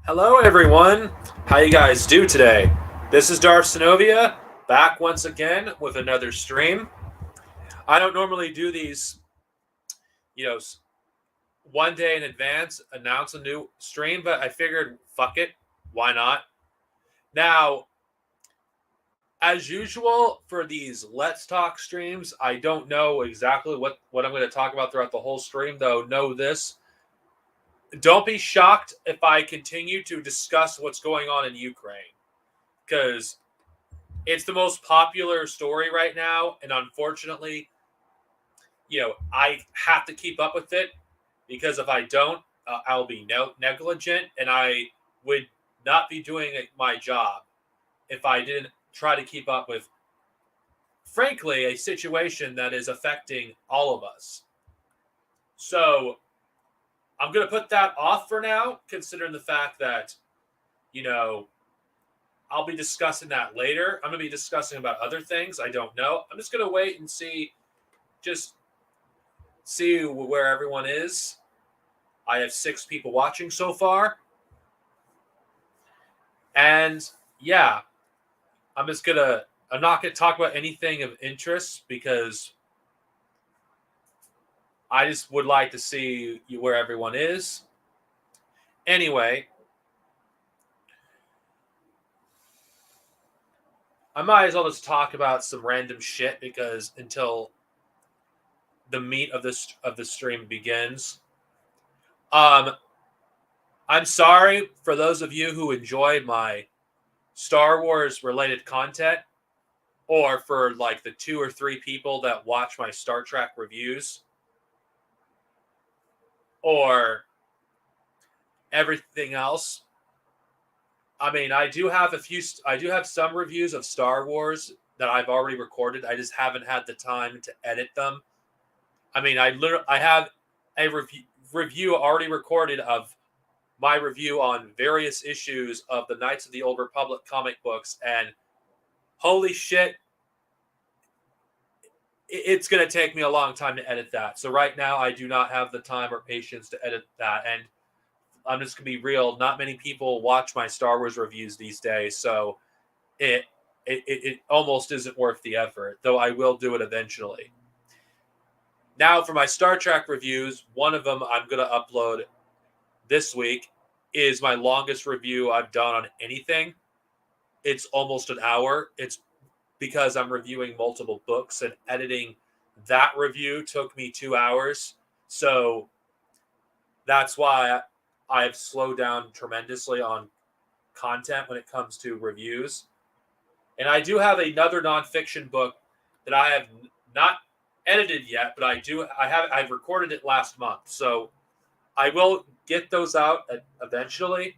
Hello, everyone. How you guys do today? This is Darth Sinovia, back once again with another stream. I don't normally do these, you know, one day in advance, announce a new stream, but I figured, fuck it, why not? Now, as usual for these Let's Talk streams, I don't know exactly what I'm going to talk about throughout the whole stream, though. Know this. Don't be shocked if I continue to discuss what's going on in Ukraine, because it's the most popular story right now, and unfortunately, I have to keep up with it because if I don't, I'll be negligent, and I would not be doing my job if I didn't try to keep up with, frankly, a situation that is affecting all of us. So I'm going to put that off for now, considering the fact that, you know, I'll be discussing that later. I'm going to be discussing about other things. I don't know. I'm just going to wait and just see where everyone is. I have 6 people watching so far. And yeah, I'm not going to talk about anything of interest because I just would like to see where everyone is. Anyway, I might as well just talk about some random shit because until the meat of the stream begins. I'm sorry for those of you who enjoyed my Star Wars related content, or for like the 2 or 3 people that watch my Star Trek reviews, or everything else. I mean, I do have some reviews of Star Wars that I've already recorded. I just haven't had the time to edit them. I mean, I have a review already recorded of my review on various issues of the Knights of the Old Republic comic books, and holy shit, it's going to take me a long time to edit that. So right now, I do not have the time or patience to edit that, and I'm just going to be real. Not many people watch my Star Wars reviews these days, so it almost isn't worth the effort, though I will do it eventually. Now, for my Star Trek reviews, one of them I'm going to upload this week is my longest review I've done on anything. It's almost an hour. It's because I'm reviewing multiple books, and editing that review took me 2 hours. So that's why I have slowed down tremendously on content when it comes to reviews. And I do have another nonfiction book that I have not edited yet, but I've recorded it last month. So I will get those out eventually.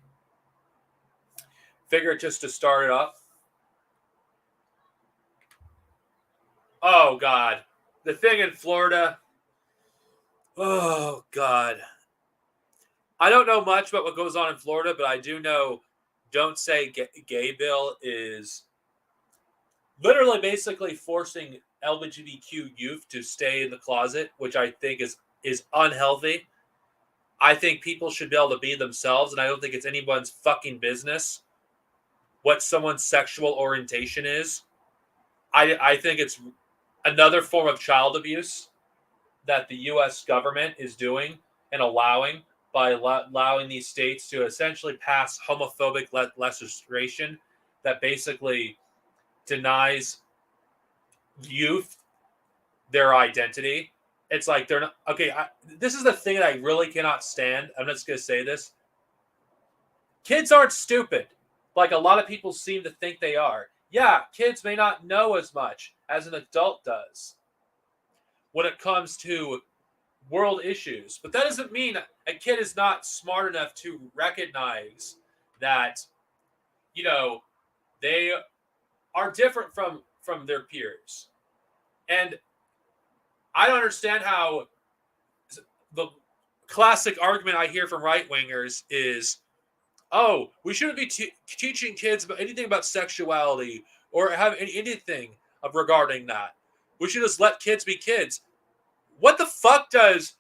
Figure just to start it up. Oh, God. The thing in Florida. Oh, God. I don't know much about what goes on in Florida, but I do know Don't Say Gay Bill is literally basically forcing LGBTQ youth to stay in the closet, which I think is unhealthy. I think people should be able to be themselves, and I don't think it's anyone's fucking business what someone's sexual orientation is. I think it's another form of child abuse that the U.S. government is doing and allowing by allowing these states to essentially pass homophobic legislation that basically denies youth their identity. It's like they're not okay. This is the thing that I really cannot stand. I'm just going to say this. Kids aren't stupid like a lot of people seem to think they are. Yeah, kids may not know as much as an adult does when it comes to world issues, but that doesn't mean a kid is not smart enough to recognize that, they are different from their peers. And I don't understand how the classic argument I hear from right-wingers is, oh, we shouldn't be teaching kids about anything about sexuality or have anything regarding that. We should just let kids be kids. What the fuck does,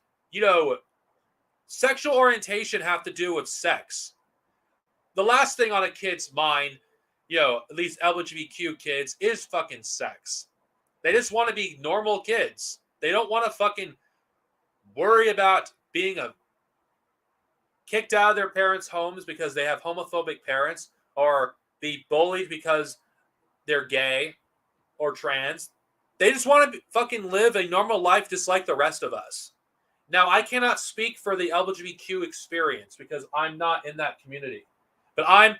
sexual orientation have to do with sex? the last thing on a kid's mind, at least LGBTQ kids, is fucking sex. They just want to be normal kids. They don't want to fucking worry about being kicked out of their parents' homes because they have homophobic parents, or be bullied because they're gay or trans. They just want to fucking live a normal life just like the rest of us. Now, I cannot speak for the LGBTQ experience because I'm not in that community. But I'm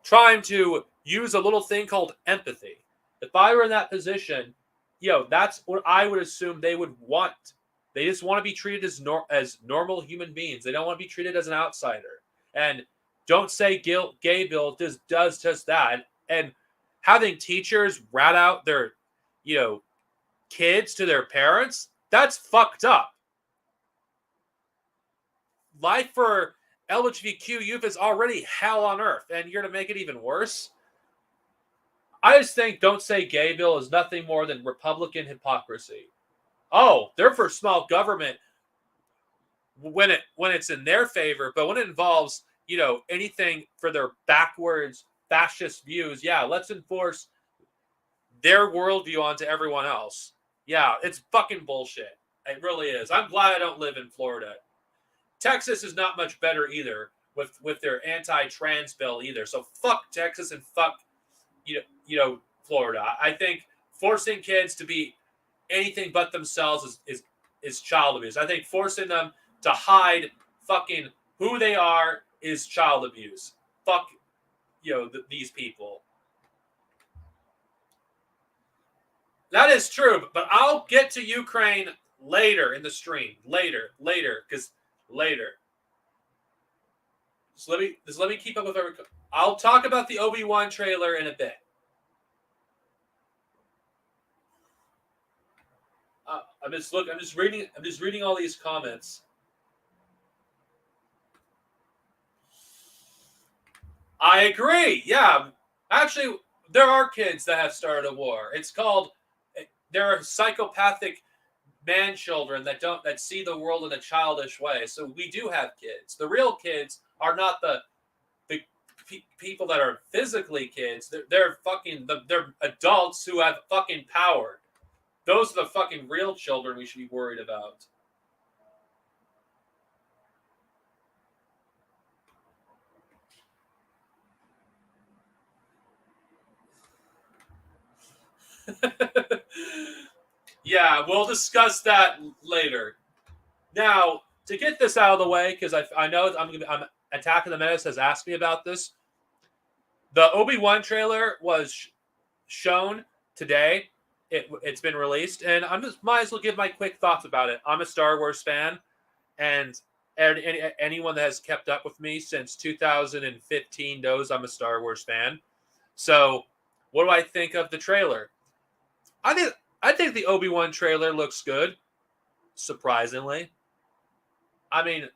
trying to use a little thing called empathy. If I were in that position, that's what I would assume they would want. They just want to be treated as normal human beings. They don't want to be treated as an outsider. And Don't Say Gay bill does just that. And having teachers rat out their, kids to their parents, that's fucked up. Life for LGBTQ youth is already hell on earth, and you're to make it even worse. I just think Don't Say Gay bill is nothing more than Republican hypocrisy. Oh, they're for small government when it's in their favor, but when it involves, anything for their backwards fascist views, yeah, let's enforce their worldview onto everyone else. Yeah, it's fucking bullshit. It really is. I'm glad I don't live in Florida. Texas is not much better either with their anti-trans bill either. So fuck Texas and fuck Florida. I think forcing kids to be anything but themselves is child abuse. I think forcing them to hide fucking who they are is child abuse. Fuck these people. That is true, but I'll get to Ukraine later in the stream. Later. Just let me keep up with everything. I'll talk about the Obi-Wan trailer in a bit. I'm just reading all these comments. I agree. Yeah, actually, there are kids that have started a war. It's called. There are psychopathic man children that see the world in a childish way. So we do have kids. The real kids are not the people that are physically kids. They're adults who have fucking power. Those are the fucking real children we should be worried about. Yeah, we'll discuss that later. Now, to get this out of the way, because I know I'm Attack of the Menace has asked me about this. The Obi-Wan trailer was shown today. It's been released, and might as well give my quick thoughts about it. I'm a Star Wars fan, and anyone that has kept up with me since 2015 knows I'm a Star Wars fan. So, what do I think of the trailer? I think the Obi-Wan trailer looks good, surprisingly. I mean,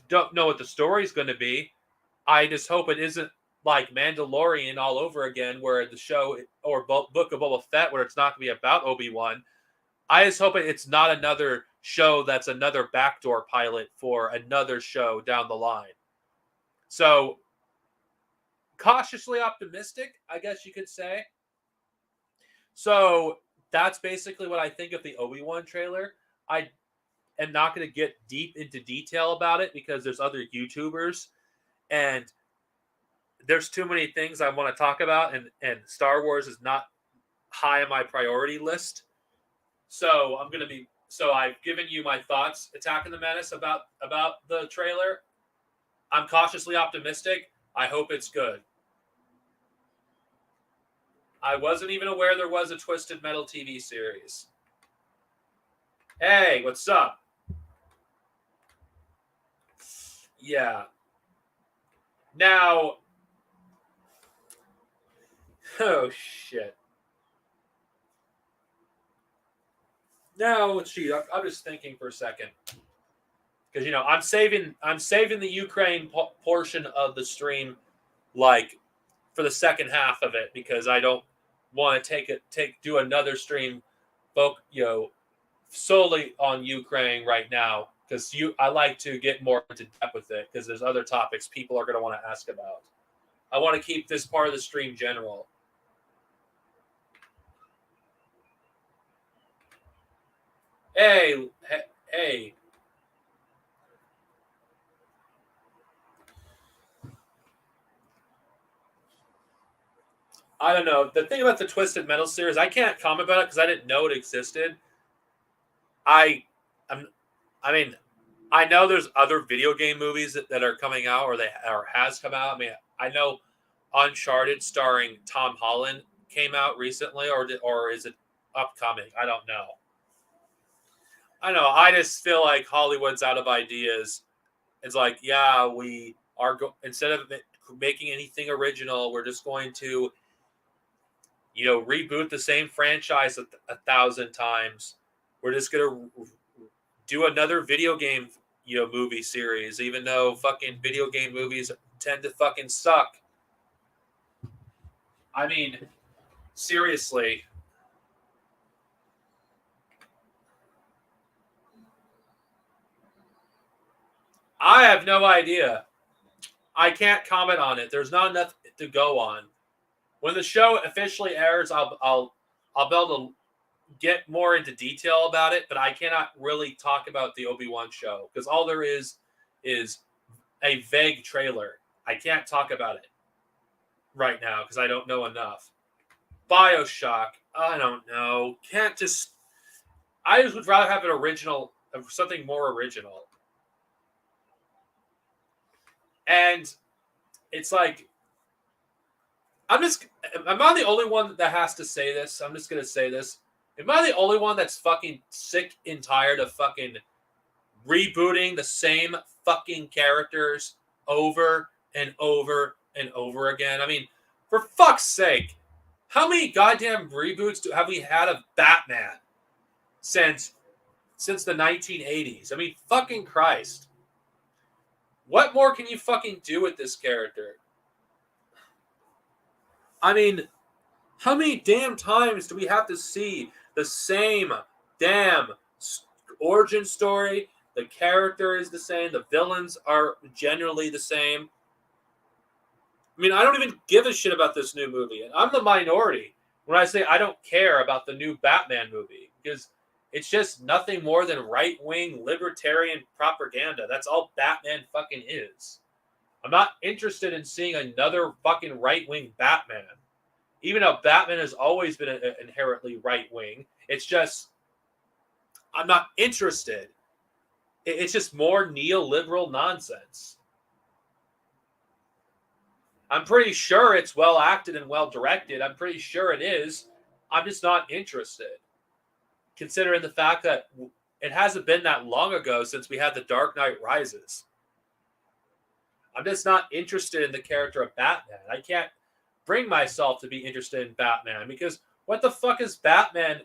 don't know what the story's going to be. I just hope it isn't like Mandalorian all over again, where the show or Book of Boba Fett, where it's not going to be about Obi-Wan. I just hope it's not another show that's another backdoor pilot for another show down the line. So, cautiously optimistic, I guess you could say. So, that's basically what I think of the Obi-Wan trailer. I am not going to get deep into detail about it because there's other YouTubers and there's too many things I want to talk about, and Star Wars is not high on my priority list. So I've given you my thoughts, Attack of the Menace, about the trailer. I'm cautiously optimistic. I hope it's good. I wasn't even aware there was a Twisted Metal TV series. Hey, what's up? Yeah. Now, oh shit. No, gee, I'm just thinking for a second because I'm saving the Ukraine portion of the stream, like for the second half of it, because I don't want to do another stream, solely on Ukraine right now because I like to get more into depth with it because there's other topics people are going to want to ask about. I want to keep this part of the stream general. Hey. I don't know. The thing about the Twisted Metal series, I can't comment about it because I didn't know it existed. I mean, I know there's other video game movies that are coming out or has come out. I mean, I know Uncharted starring Tom Holland came out recently, or is it upcoming? I don't know. I know. I just feel like Hollywood's out of ideas. It's like, yeah, we are instead of making anything original, we're just going to, reboot the same franchise a thousand times. We're just gonna do another video game, movie series, even though fucking video game movies tend to fucking suck. I mean, seriously. I have no idea. I can't comment on it. There's not enough to go on. When the show officially airs, I'll be able to get more into detail about it, but I cannot really talk about the Obi-Wan show because all there is a vague trailer. I can't talk about it right now because I don't know enough. BioShock, I don't know. I just would rather have an original, something more original. And it's like, am I the only one that has to say this? I'm just going to say this. Am I the only one that's fucking sick and tired of fucking rebooting the same fucking characters over and over and over again? I mean, for fuck's sake, how many goddamn reboots have we had of Batman since the 1980s? I mean, fucking Christ. What more can you fucking do with this character? I mean, how many damn times do we have to see the same damn origin story? The character is the same. The villains are generally the same. I mean, I don't even give a shit about this new movie. And I'm the minority when I say I don't care about the new Batman movie because it's just nothing more than right-wing libertarian propaganda. That's all Batman fucking is. I'm not interested in seeing another fucking right-wing Batman. Even though Batman has always been inherently right-wing, it's just, I'm not interested. It's just more neoliberal nonsense. I'm pretty sure it's well acted and well directed. I'm pretty sure it is. I'm just not interested. Considering the fact that it hasn't been that long ago since we had The Dark Knight Rises. I'm just not interested in the character of Batman. I can't bring myself to be interested in Batman because what the fuck is Batman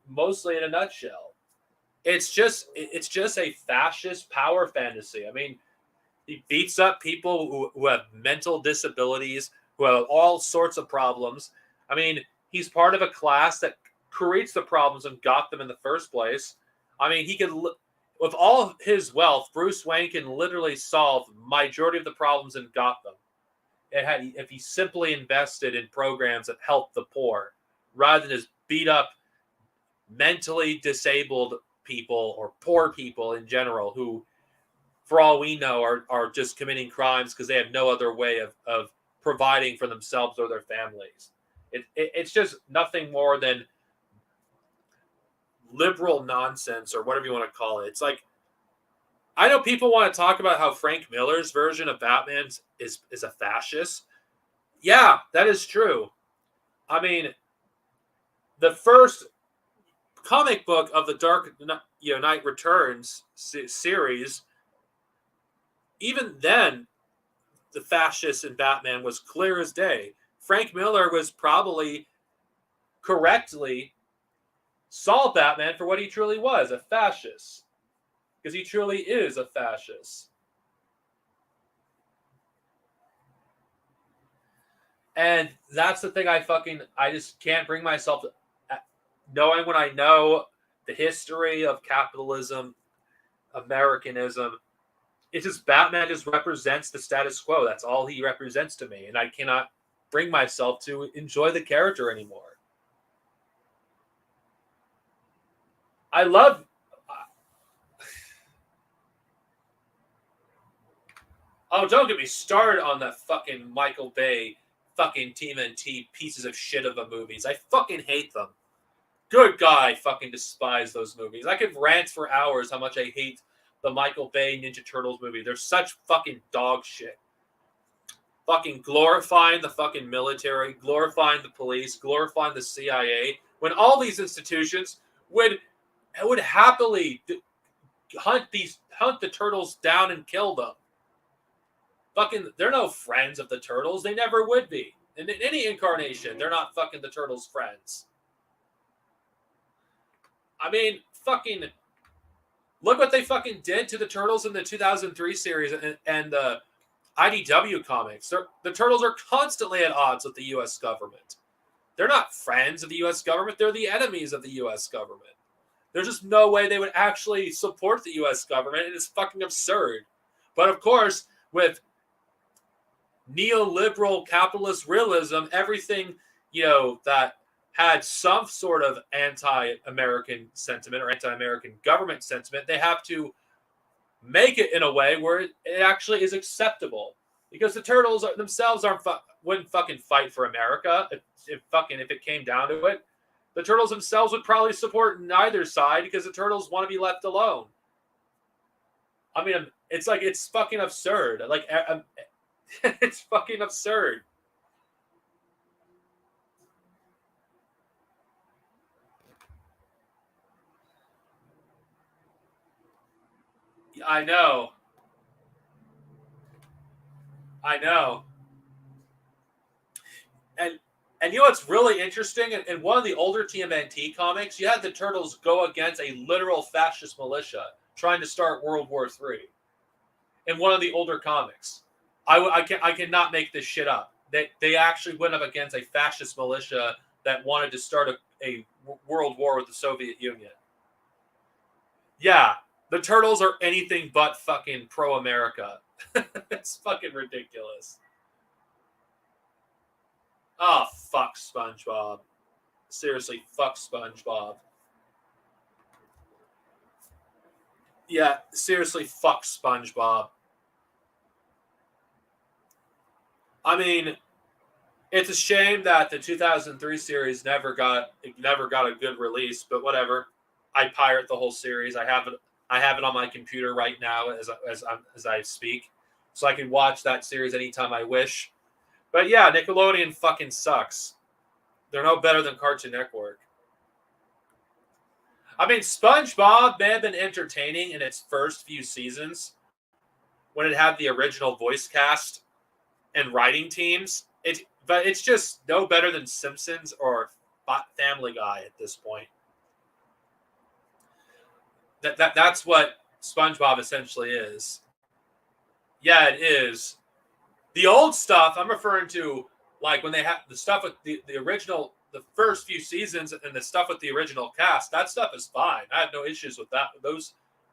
mostly in a nutshell? It's just a fascist power fantasy. I mean, he beats up people who have mental disabilities, who have all sorts of problems. I mean, he's part of a class that creates the problems and got them in the first place. I mean, he could, with all of his wealth, Bruce Wayne can literally solve majority of the problems in Gotham. If he simply invested in programs that help the poor, rather than just beat up mentally disabled people or poor people in general who, for all we know, are just committing crimes because they have no other way of providing for themselves or their families. It's just nothing more than liberal nonsense or whatever you want to call it. It's like, I know people want to talk about how Frank Miller's version of Batman is a fascist. Yeah, that is true. I mean, the first comic book of the Dark Knight Returns series, even then, the fascist in Batman was clear as day. Frank Miller was probably correctly saw Batman for what he truly was, a fascist. Because he truly is a fascist. And that's the thing I just can't bring myself to, knowing when I know the history of capitalism, Americanism. It's just Batman just represents the status quo. That's all he represents to me, and I cannot bring myself to enjoy the character anymore. I love. Oh, don't get me started on that fucking Michael Bay fucking TMNT pieces of shit of a movies. I fucking hate them. Good God, I fucking despise those movies. I could rant for hours how much I hate the Michael Bay Ninja Turtles movie. They're such fucking dog shit. Fucking glorifying the fucking military, glorifying the police, glorifying the CIA, when all these institutions would happily hunt the turtles down and kill them. Fucking, they're no friends of the turtles. They never would be. In any incarnation, they're not fucking the turtles' friends. I mean, fucking, look what they fucking did to the turtles in the 2003 series and the IDW comics. The turtles are constantly at odds with the U.S. government. They're not friends of the U.S. government. They're the enemies of the U.S. government. There's just no way they would actually support the U.S. government. It is fucking absurd. But of course, with neoliberal capitalist realism, everything, that had some sort of anti-American sentiment or anti-American government sentiment, they have to make it in a way where it actually is acceptable. Because the turtles themselves wouldn't fucking fight for America if it came down to it. The turtles themselves would probably support neither side because the turtles want to be left alone. I mean, it's fucking absurd. It's fucking absurd. I know. And you know what's really interesting? In one of the older TMNT comics, you had the turtles go against a literal fascist militia trying to start World War III. In one of the older comics, I cannot make this shit up. They actually went up against a fascist militia that wanted to start a world war with the Soviet Union. Yeah, the turtles are anything but fucking pro-America. It's fucking ridiculous. Oh, fuck SpongeBob. Seriously, fuck SpongeBob. Yeah, seriously, fuck SpongeBob. I mean, it's a shame that the 2003 series never got a good release, but whatever. I pirate the whole series. I have it on my computer right now as I speak, so I can watch that series anytime I wish. But yeah, Nickelodeon fucking sucks. They're no better than Cartoon Network. I mean, SpongeBob may have been entertaining in its first few seasons when it had the original voice cast and writing teams. But it's just no better than Simpsons or Family Guy at this point. That's what SpongeBob essentially is. Yeah, it is. The old stuff I'm referring to, like when they have the stuff with the original, the first few seasons, and the stuff with the original cast. That stuff is fine. I have no issues with that.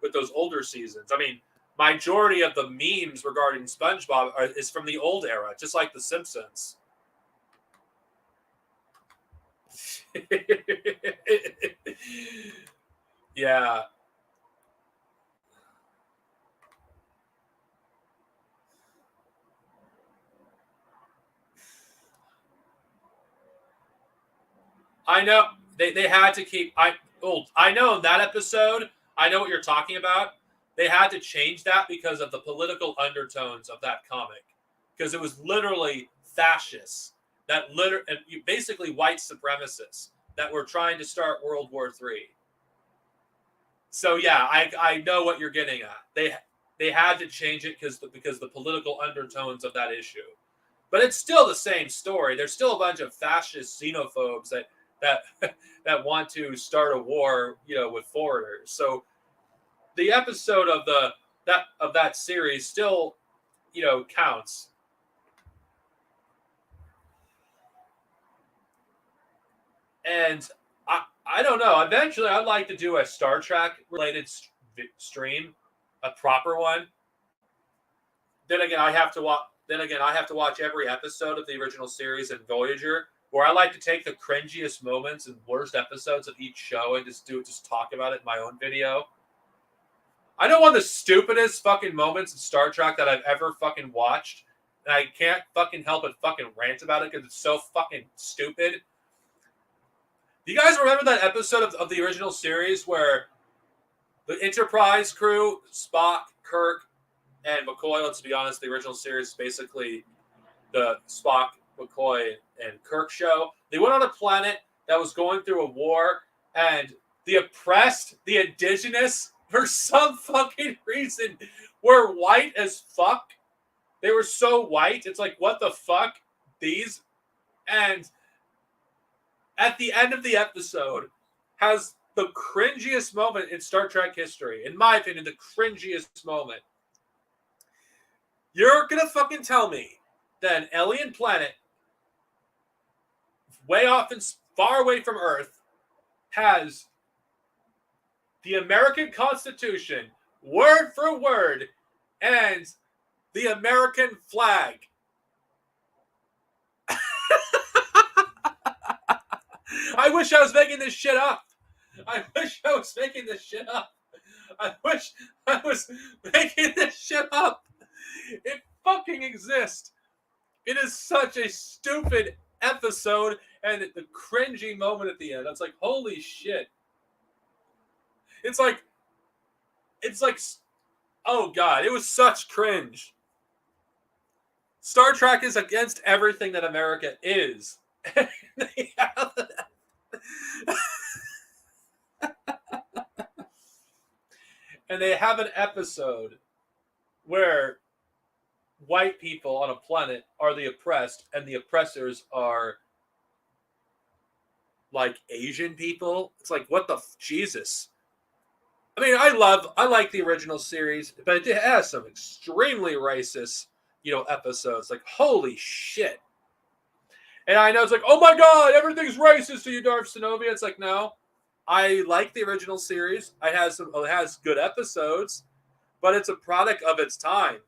With those older seasons. I mean, majority of the memes regarding SpongeBob is from the old era, just like The Simpsons. Yeah. I know they had to keep I know in that episode, I know what you're talking about. They had to change that because of the political undertones of that comic. Because it was literally fascists and basically white supremacists that were trying to start World War III. So yeah, I know what you're getting at. They had to change it because the political undertones of that issue. But it's still the same story. There's still a bunch of fascist xenophobes that that want to start a war, with foreigners. So the episode of that series still, counts. And I don't know. Eventually, I'd like to do a Star Trek related stream a proper one. Then again, I have to watch every episode of the original series in Voyager, where I like to take the cringiest moments and worst episodes of each show and just talk about it in my own video. I know one of the stupidest fucking moments in Star Trek that I've ever fucking watched, and I can't fucking help but fucking rant about it because it's so fucking stupid. Do you guys remember that episode of the original series where the Enterprise crew, Spock, Kirk, and McCoy, let's be honest, the original series is basically the Spock, McCoy, and Kirk show. They went on a planet that was going through a war, and the oppressed, the indigenous, for some fucking reason, were white as fuck. They were so white. It's like, what the fuck? These? And at the end of the episode has the cringiest moment in Star Trek history. In my opinion, the cringiest moment. You're going to fucking tell me that an alien planet way off and far away from Earth has the American Constitution, word for word, and the American flag. I wish I was making this shit up. I wish I was making this shit up. It fucking exists. It is such a stupid episode, and the cringy moment at the end. It's like, holy shit. It's like, oh god, it was such cringe. Star Trek is against everything that America is. And they have an episode where white people on a planet are the oppressed, and the oppressors are like Asian people. It's like, what the Jesus? I mean, I like the original series, but it has some extremely racist, episodes. Like, holy shit. And I know it's like, oh my god, everything's racist to you, Darth Sinovia. It's like, no. I like the original series. It has good episodes, but it's a product of its time.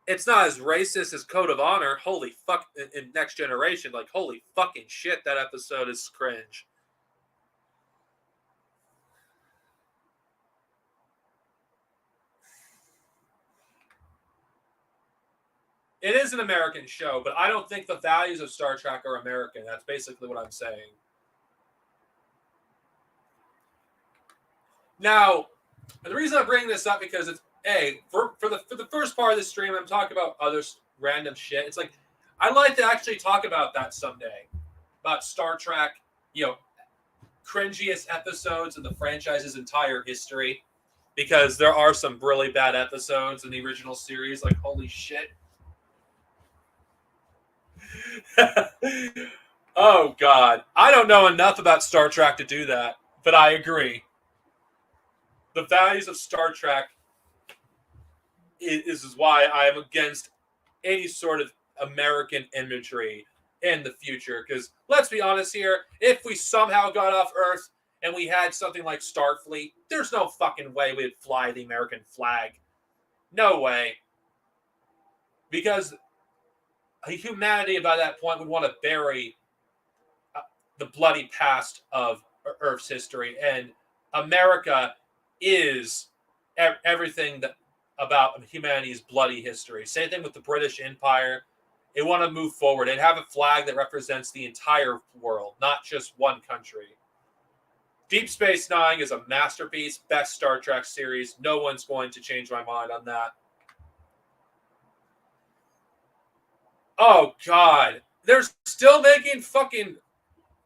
It's not as racist as Code of Honor. Holy fuck, in Next Generation. Like, holy fucking shit, that episode is cringe. It is an American show, but I don't think the values of Star Trek are American. That's basically what I'm saying. Now, the reason I'm bringing this up because it's for the first part of the stream, I'm talking about other random shit. It's like, I'd like to actually talk about that someday, about Star Trek, cringiest episodes in the franchise's entire history, because there are some really bad episodes in the original series. Like, holy shit. Oh god, I don't know enough about Star Trek to do that, but I agree. The values of Star Trek is why I am against any sort of American imagery in the future. Because let's be honest here, if we somehow got off Earth and we had something like Starfleet, there's no fucking way we'd fly the American flag. No way. Because humanity by that point would want to bury the bloody past of Earth's history, and America is everything about humanity's bloody history. Same thing with the British Empire. They want to move forward and have a flag that represents the entire world, not just one country. Deep Space Nine is a masterpiece, best Star Trek series. No one's going to change my mind on that. Oh, God. They're still making fucking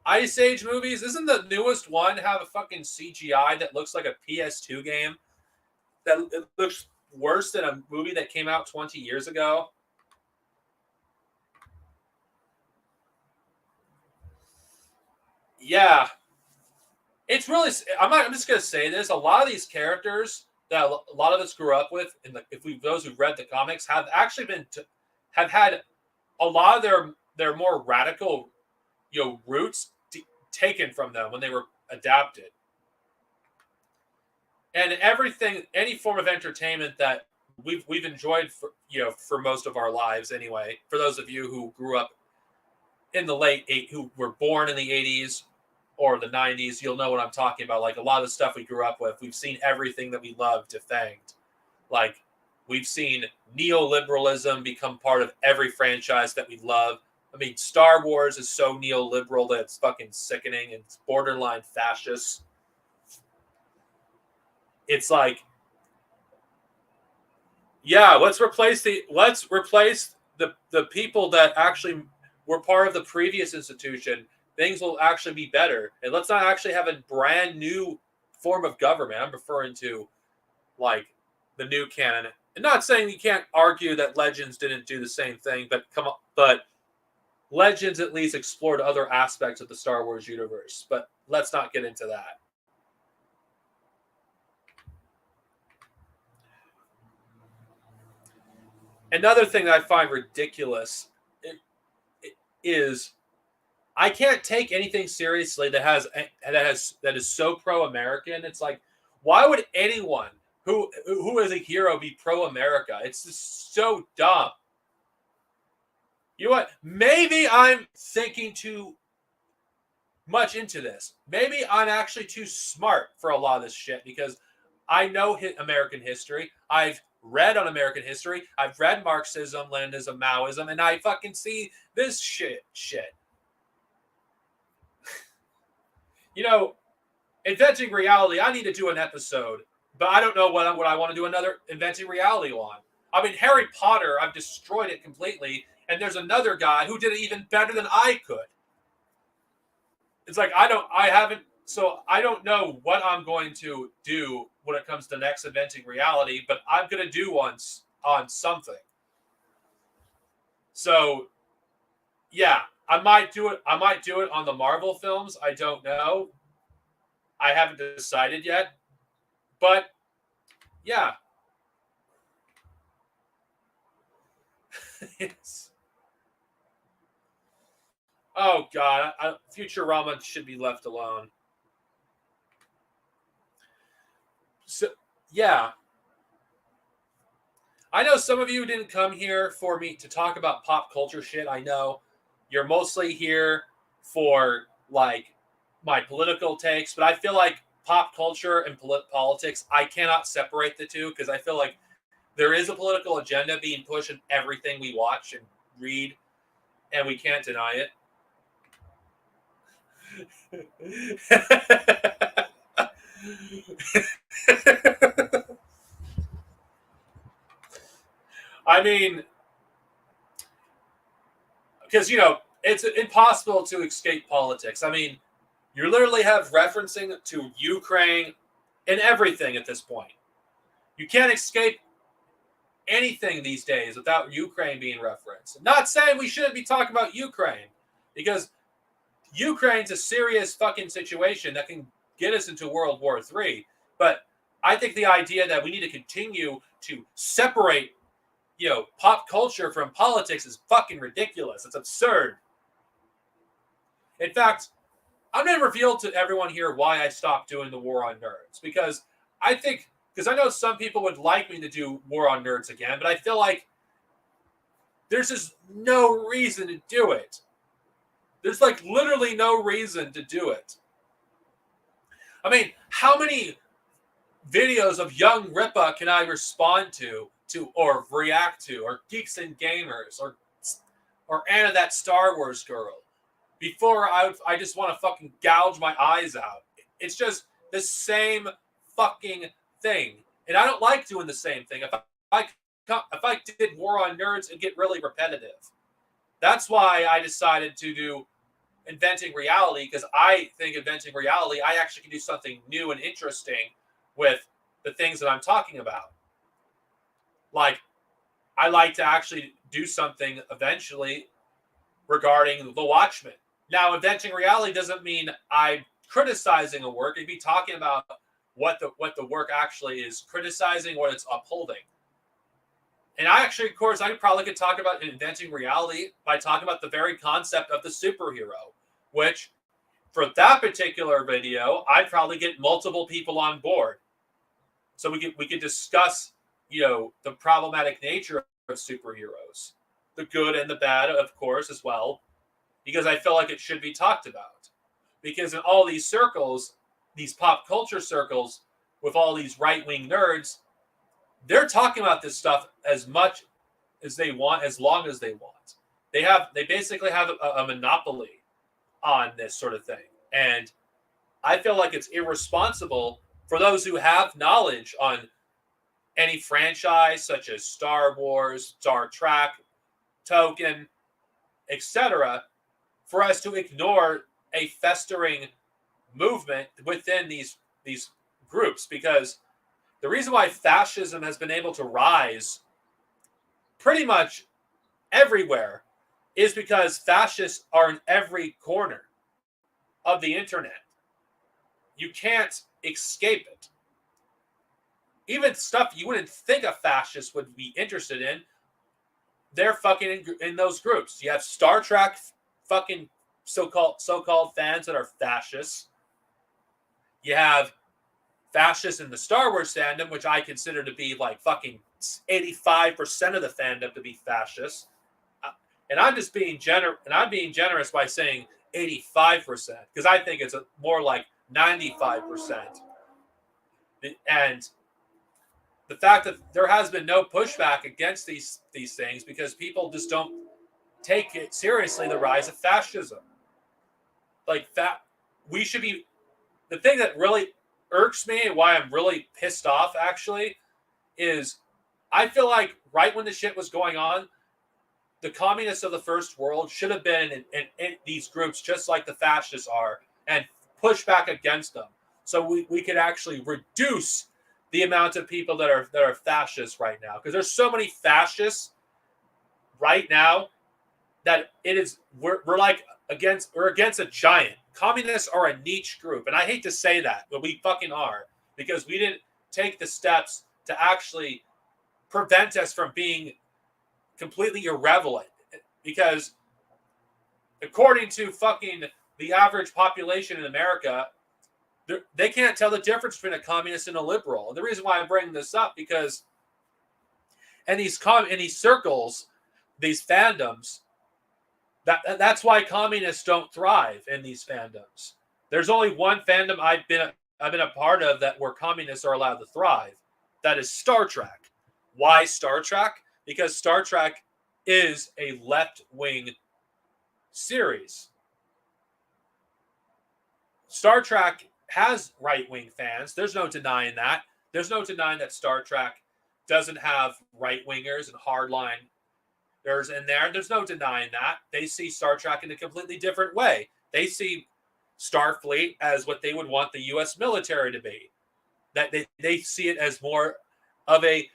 Ice Age movies. Isn't the newest one have a fucking CGI that looks like a PS2 game? That it looks worse than a movie that came out 20 years ago? Yeah. It's really... I'm just going to say this. A lot of these characters that a lot of us grew up with, those who've read the comics, have actually have had a lot of their more radical, roots taken from them when they were adapted. and everything, any form of entertainment that we've enjoyed for most of our lives anyway. For those of you who grew up in the who were born in the 80s or the 90s, you'll know what I'm talking about. Like a lot of the stuff we grew up with, we've seen everything that we love defanged. Like we've seen neoliberalism become part of every franchise that we love. I mean, Star Wars is so neoliberal that it's fucking sickening and it's borderline fascist. It's like, yeah, let's replace the people that actually were part of the previous institution. Things will actually be better, and let's not actually have a brand new form of government. I'm referring to like the new canon. I'm not saying you can't argue that Legends didn't do the same thing, but Legends at least explored other aspects of the Star Wars universe. But let's not get into that. Another thing that I find ridiculous is I can't take anything seriously that is so pro-American. It's like, why would anyone who is a hero be pro-America? It's just so dumb. You know what? Maybe I'm thinking too much into this. Maybe I'm actually too smart for a lot of this shit because I know American history. I've read on American history. I've read Marxism, Leninism, Maoism, and I fucking see this shit. You know, Inventing Reality, I need to do an episode, but I don't know what I want to do another Inventing Reality on. I mean, Harry Potter, I've destroyed it completely, and there's another guy who did it even better than I could. It's like, I don't know what I'm going to do when it comes to next Inventing Reality, but I'm going to do one on something. So, yeah, I might do it on the Marvel films. I don't know. I haven't decided yet. But, yeah. Oh, God. Futurama should be left alone. So, yeah. I know some of you didn't come here for me to talk about pop culture shit. I know you're mostly here for, like, my political takes, but I feel like pop culture and politics, I cannot separate the two because I feel like there is a political agenda being pushed in everything we watch and read, and we can't deny it. I mean, because, it's impossible to escape politics. I mean, you literally have referencing to Ukraine and everything at this point. You can't escape anything these days without Ukraine being referenced. I'm not saying we shouldn't be talking about Ukraine, because Ukraine's a serious fucking situation that can get us into World War III. But I think the idea that we need to continue to separate, pop culture from politics is fucking ridiculous. It's absurd. In fact, I'm going to reveal to everyone here why I stopped doing the War on Nerds. Because I know some people would like me to do War on Nerds again, but I feel like there's just no reason to do it. There's like literally no reason to do it. I mean, how many videos of Young Ripa can I respond to or react to, or Geeks and Gamers, or Anna that Star Wars girl, before I just want to fucking gouge my eyes out? It's just the same fucking thing, and I don't like doing the same thing. If I did War on Nerds, it'd get really repetitive. That's why I decided to do Inventing Reality, because I think Inventing Reality, I actually can do something new and interesting with the things that I'm talking about. Like, I like to actually do something eventually regarding The Watchmen. Now, Inventing Reality doesn't mean I'm criticizing a work. It'd be talking about what the work actually is criticizing, what it's upholding. And I probably could talk about Inventing Reality by talking about the very concept of the superhero, which, for that particular video, I'd probably get multiple people on board. so we could discuss, the problematic nature of superheroes, the good and the bad, of course, as well, because I feel like it should be talked about. Because in all these circles, these pop culture circles, with all these right wing nerds, they're talking about this stuff as much as they want, as long as they want. They basically have a monopoly on this sort of thing, and I feel like it's irresponsible for those who have knowledge on any franchise such as Star Wars, Star Trek, Tolkien, etc., for us to ignore a festering movement within these groups, because the reason why fascism has been able to rise pretty much everywhere is because fascists are in every corner of the internet. You can't escape it. Even stuff you wouldn't think a fascist would be interested in, they're fucking in those groups. You have Star Trek fucking so-called fans that are fascists. You have fascists in the Star Wars fandom, which I consider to be like fucking 85% of the fandom to be fascist. And I'm just being generous by saying 85%, because I think it's more like 95%. And the fact that there has been no pushback against these things because people just don't take it seriously, the rise of fascism. Like we should be. The thing that really irks me and why I'm really pissed off actually is I feel like right when the shit was going on, the communists of the first world should have been in these groups just like the fascists are and push back against them, so we could actually reduce the amount of people that are fascists right now, because there's so many fascists right now that we're against a giant. Communists are a niche group, and I hate to say that, but we fucking are, because we didn't take the steps to actually prevent us from being completely irrelevant. Because according to fucking the average population in America, they can't tell the difference between a communist and a liberal. And the reason why I'm bringing this up, because in these circles, these fandoms, that's why communists don't thrive in these fandoms. There's only one fandom I've been a part of where communists are allowed to thrive. That is Star Trek. Why Star Trek? Because Star Trek is a left-wing series. Star Trek has right-wing fans. There's no denying that. There's no denying that Star Trek doesn't have right-wingers and hardline. There's no denying that. They see Star Trek in a completely different way. They see Starfleet as what they would want the U.S. military to be. That they see it as more of a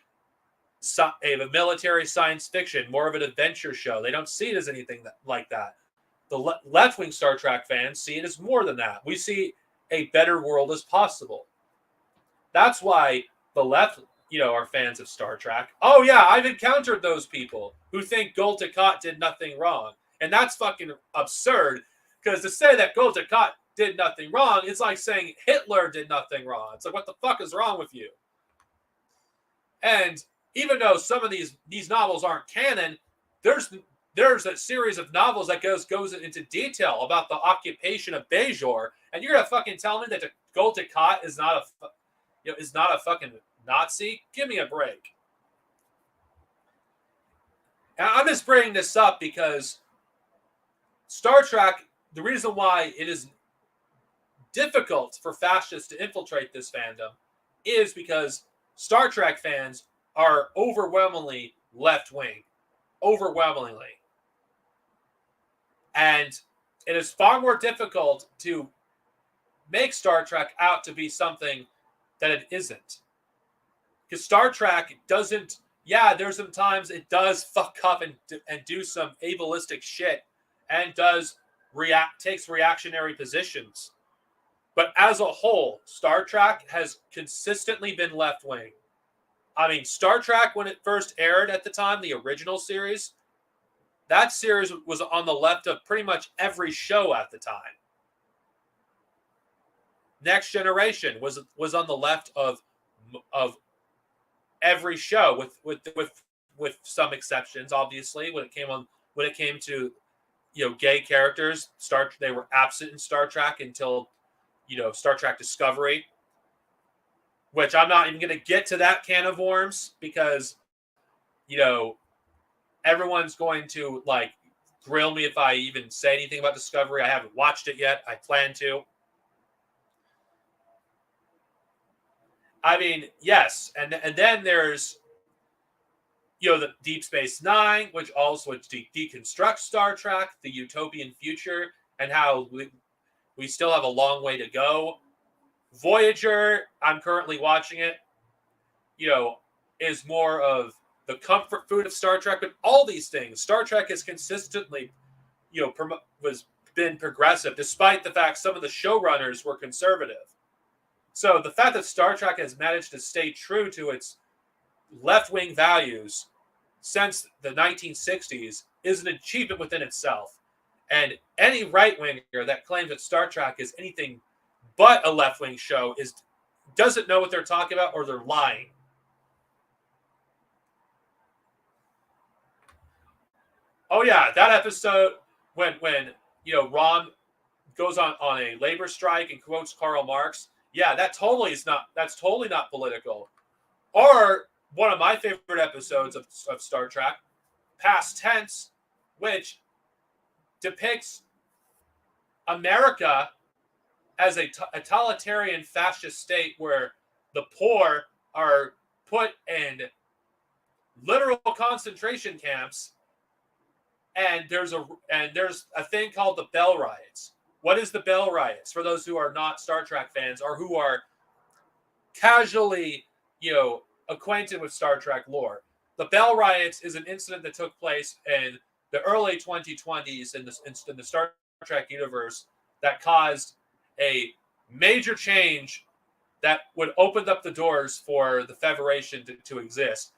military science fiction, more of an adventure show. They don't see it as anything like that. The left-wing Star Trek fans see it as more than that. We see a better world as possible. That's why the left, are fans of Star Trek. Oh yeah, I've encountered those people who think Gul Dukat did nothing wrong. And that's fucking absurd, because to say that Gul Dukat did nothing wrong, it's like saying Hitler did nothing wrong. It's like, what the fuck is wrong with you? And even though some of these novels aren't canon, there's a series of novels that goes into detail about the occupation of Bajor, and you're gonna fucking tell me that the Gul Dukat is not a fucking Nazi? Give me a break. And I'm just bringing this up because Star Trek, the reason why it is difficult for fascists to infiltrate this fandom is because Star Trek fans are overwhelmingly left-wing. Overwhelmingly. And it is far more difficult to make Star Trek out to be something that it isn't. Because Star Trek doesn't, there's some times it does fuck up and do some ableistic shit and takes reactionary positions. But as a whole, Star Trek has consistently been left-wing. I mean, Star Trek, when it first aired at the time, the original series, that series was on the left of pretty much every show at the time. Next Generation was on the left of of every show, with some exceptions, obviously. When it came to gay characters, they were absent in Star Trek until Star Trek Discovery, which I'm not even going to get to that can of worms because everyone's going to grill me if I even say anything about Discovery. I haven't watched it yet. I plan to. I mean, yes, and then there's the Deep Space Nine, which also deconstructs Star Trek, the utopian future, and how we still have a long way to go. Voyager, I'm currently watching it, is more of the comfort food of Star Trek. But all these things, Star Trek has consistently, been progressive, despite the fact some of the showrunners were conservative. So the fact that Star Trek has managed to stay true to its left-wing values since the 1960s is an achievement within itself. And any right-winger that claims that Star Trek is anything but a left-wing show doesn't know what they're talking about, or they're lying. Oh yeah, that episode when Rom goes on a labor strike and quotes Karl Marx. Yeah, that's totally not political. Or one of my favorite episodes of Star Trek, Past Tense, which depicts America as a totalitarian fascist state where the poor are put in literal concentration camps, and there's a thing called the Bell Riots. What is the Bell Riots? For those who are not Star Trek fans or who are casually, acquainted with Star Trek lore, the Bell Riots is an incident that took place in the early 2020s in the Star Trek universe that caused a major change that would open up the doors for the Federation to exist.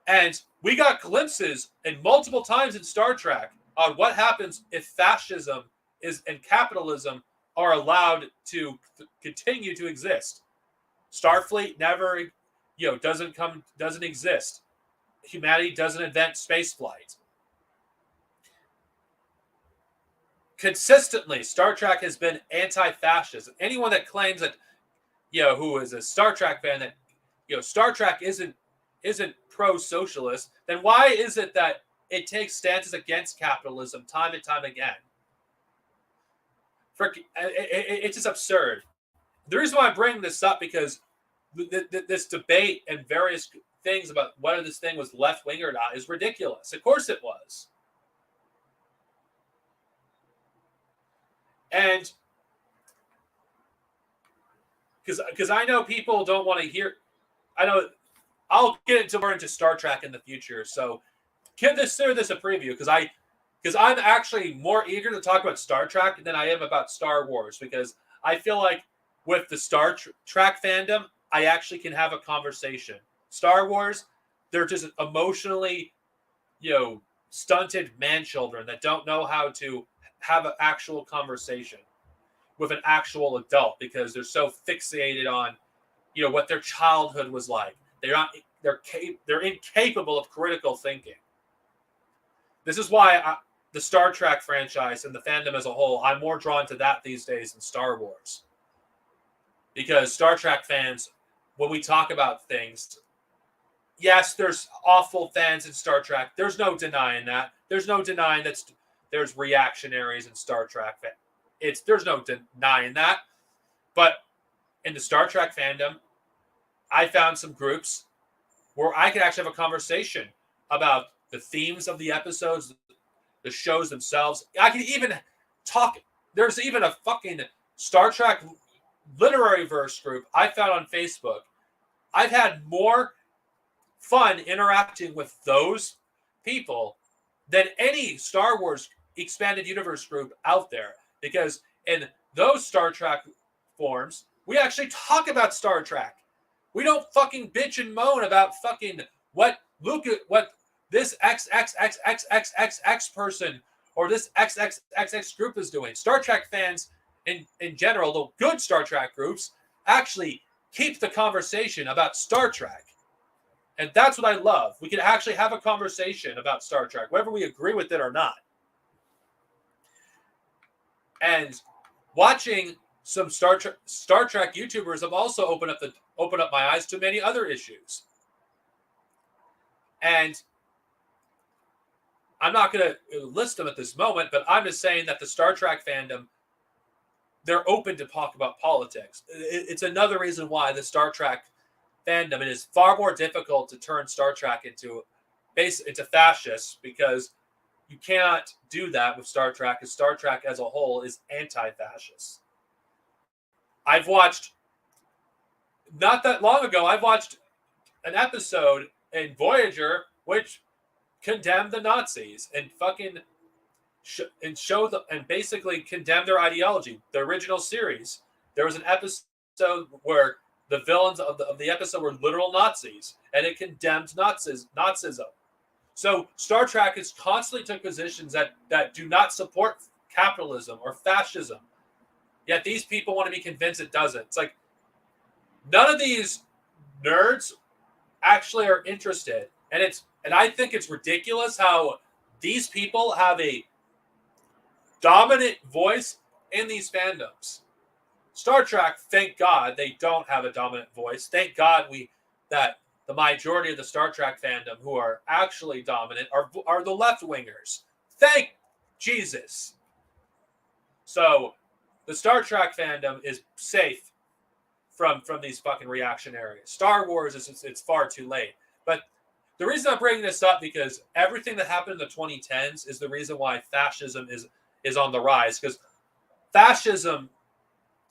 And we got glimpses and multiple times in Star Trek on what happens if fascism and capitalism are allowed to continue to exist. Starfleet never, doesn't exist. Humanity doesn't invent spaceflight. Consistently, Star Trek has been anti-fascist. Anyone that claims that, who is a Star Trek fan, that, Star Trek isn't pro-socialist, then why is it that it takes stances against capitalism time and time again? It's just absurd. The reason why I bring this up, because this debate and various things about whether this thing was left-wing or not is ridiculous. Of course it was. And because I know people don't want to hear, I know I'll get more into Star Trek in the future. So consider this a preview, because I'm actually more eager to talk about Star Trek than I am about Star Wars, because I feel like with the Star Trek fandom, I actually can have a conversation. Star Wars, they're just emotionally, stunted man-children that don't know how to have an actual conversation with an actual adult, because they're so fixated on, what their childhood was like. They're incapable of critical thinking. This is why the Star Trek franchise and the fandom as a whole, I'm more drawn to that these days than Star Wars. Because Star Trek fans, when we talk about things, yes, there's awful fans in Star Trek. There's no denying that. There's no denying that there's reactionaries in Star Trek. There's no denying that. But in the Star Trek fandom, I found some groups where I could actually have a conversation about the themes of the episodes, the shows themselves. I can even talk. There's even a fucking Star Trek literary verse group I found on Facebook. I've had more fun interacting with those people than any Star Wars expanded universe group out there, because in those Star Trek forums, we actually talk about Star Trek. We don't fucking bitch and moan about fucking what this XXXXXX person or this XXXX group is doing. Star Trek fans in general, the good Star Trek groups, actually keep the conversation about Star Trek. And that's what I love. We can actually have a conversation about Star Trek, whether we agree with it or not. And watching some Star Trek YouTubers have also opened up my eyes to many other issues. And I'm not going to list them at this moment, but I'm just saying that the Star Trek fandom, they're open to talk about politics. It's another reason why the Star Trek fandom, it is far more difficult to turn Star Trek into fascists, because you cannot do that with Star Trek, because Star Trek as a whole is anti-fascist. I've watched, not that long ago, I've watched an episode in Voyager which condemned the Nazis and fucking and basically condemn their ideology. The original series, there was an episode where the villains of the episode were literal Nazis, and it condemned Nazism. So Star Trek has constantly took positions that do not support capitalism or fascism. Yet these people want to be convinced it doesn't. It's like, none of these nerds actually are interested. And I think it's ridiculous how these people have a dominant voice in these fandoms. Star Trek, thank God they don't have a dominant voice. Thank God that the majority of the Star Trek fandom who are actually dominant are the left-wingers. Thank Jesus. So the Star Trek fandom is safe from these fucking reactionaries. Star Wars it's far too late. But the reason I'm bringing this up, because everything that happened in the 2010s is the reason why fascism is on the rise. Because fascism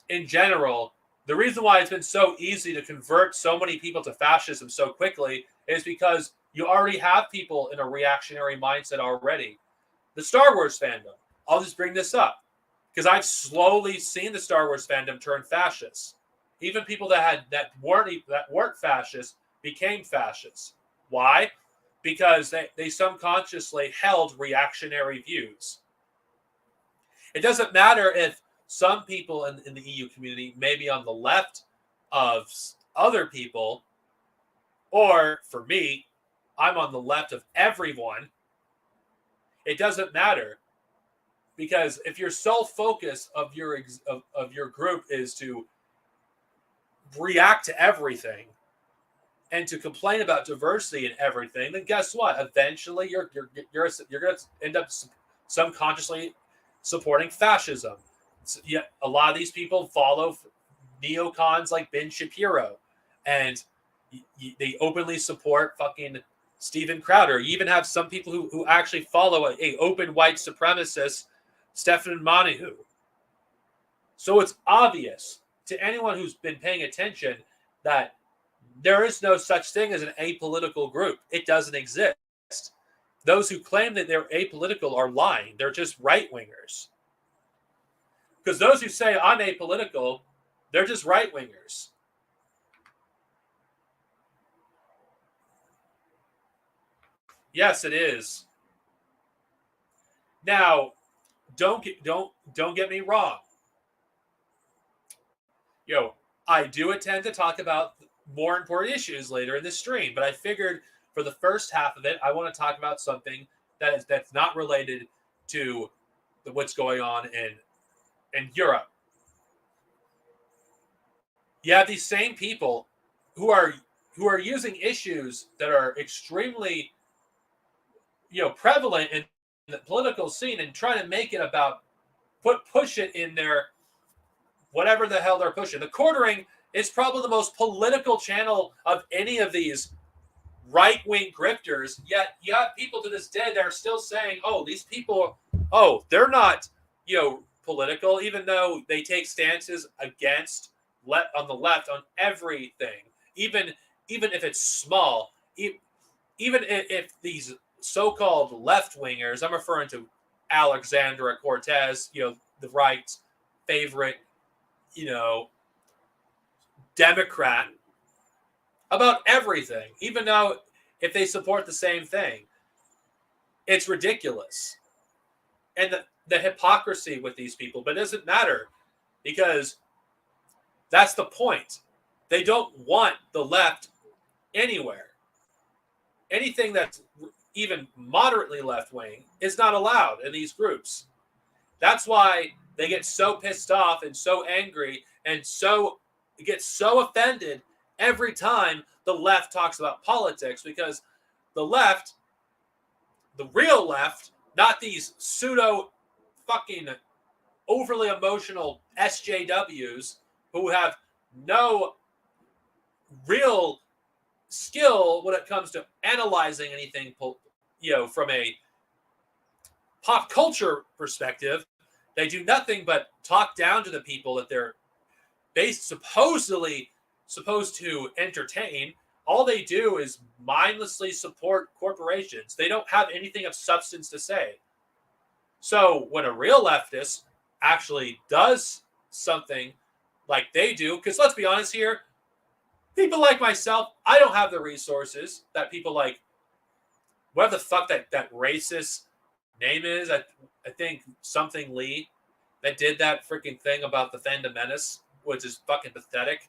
in general, the reason why it's been so easy to convert so many people to fascism so quickly is because you already have people in a reactionary mindset already. The Star Wars fandom, I'll just bring this up, because I've slowly seen the Star Wars fandom turn fascist. Even people that weren't fascists became fascists. Why? Because they subconsciously held reactionary views. It doesn't matter if some people in the EU community may be on the left of other people, or for me, I'm on the left of everyone. It doesn't matter, because if your sole focus of your group is to react to everything and to complain about diversity in everything, then guess what? Eventually, you're going to end up subconsciously supporting fascism. So, yeah, a lot of these people follow neocons like Ben Shapiro, and they openly support fucking Steven Crowder. You even have some people who actually follow a open white supremacist, Stefan Monahu. So it's obvious to anyone who's been paying attention that there is no such thing as an apolitical group. It doesn't exist. Those who claim that they're apolitical are lying. They're just right-wingers. Because those who say I'm apolitical, they're just right-wingers. Yes, it is. Now, don't get me wrong. I do intend to talk about more important issues later in the stream, but I figured for the first half of it, I want to talk about something that's not related to what's going on in Europe. You have these same people who are using issues that are extremely prevalent in the political scene and trying to make it about push it in their whatever the hell they're pushing. The Quartering is probably the most political channel of any of these right-wing grifters, yet you have people to this day that are still saying, oh, these people, oh, they're not, political, even though they take stances against on the left on everything, even if it's small, even if these so-called left-wingers, I'm referring to Alexandra Cortez, the right's favorite, Democrat, about everything, even though if they support the same thing, it's ridiculous. And the hypocrisy with these people, but it doesn't matter, because that's the point. They don't want the left anywhere. Anything that's even moderately left-wing is not allowed in these groups. That's why they get so pissed off and so angry and get so offended every time the left talks about politics, because the left, the real left, not these pseudo fucking overly emotional SJWs who have no real skill when it comes to analyzing anything, from a pop culture perspective. They do nothing but talk down to the people that they're supposedly supposed to entertain. All they do is mindlessly support corporations. They don't have anything of substance to say. So when a real leftist actually does something like they do, because let's be honest here, people like myself, I don't have the resources that people like, whatever the fuck that racist name is, I think something Lee, that did that freaking thing about the Phantom Menace, which is fucking pathetic.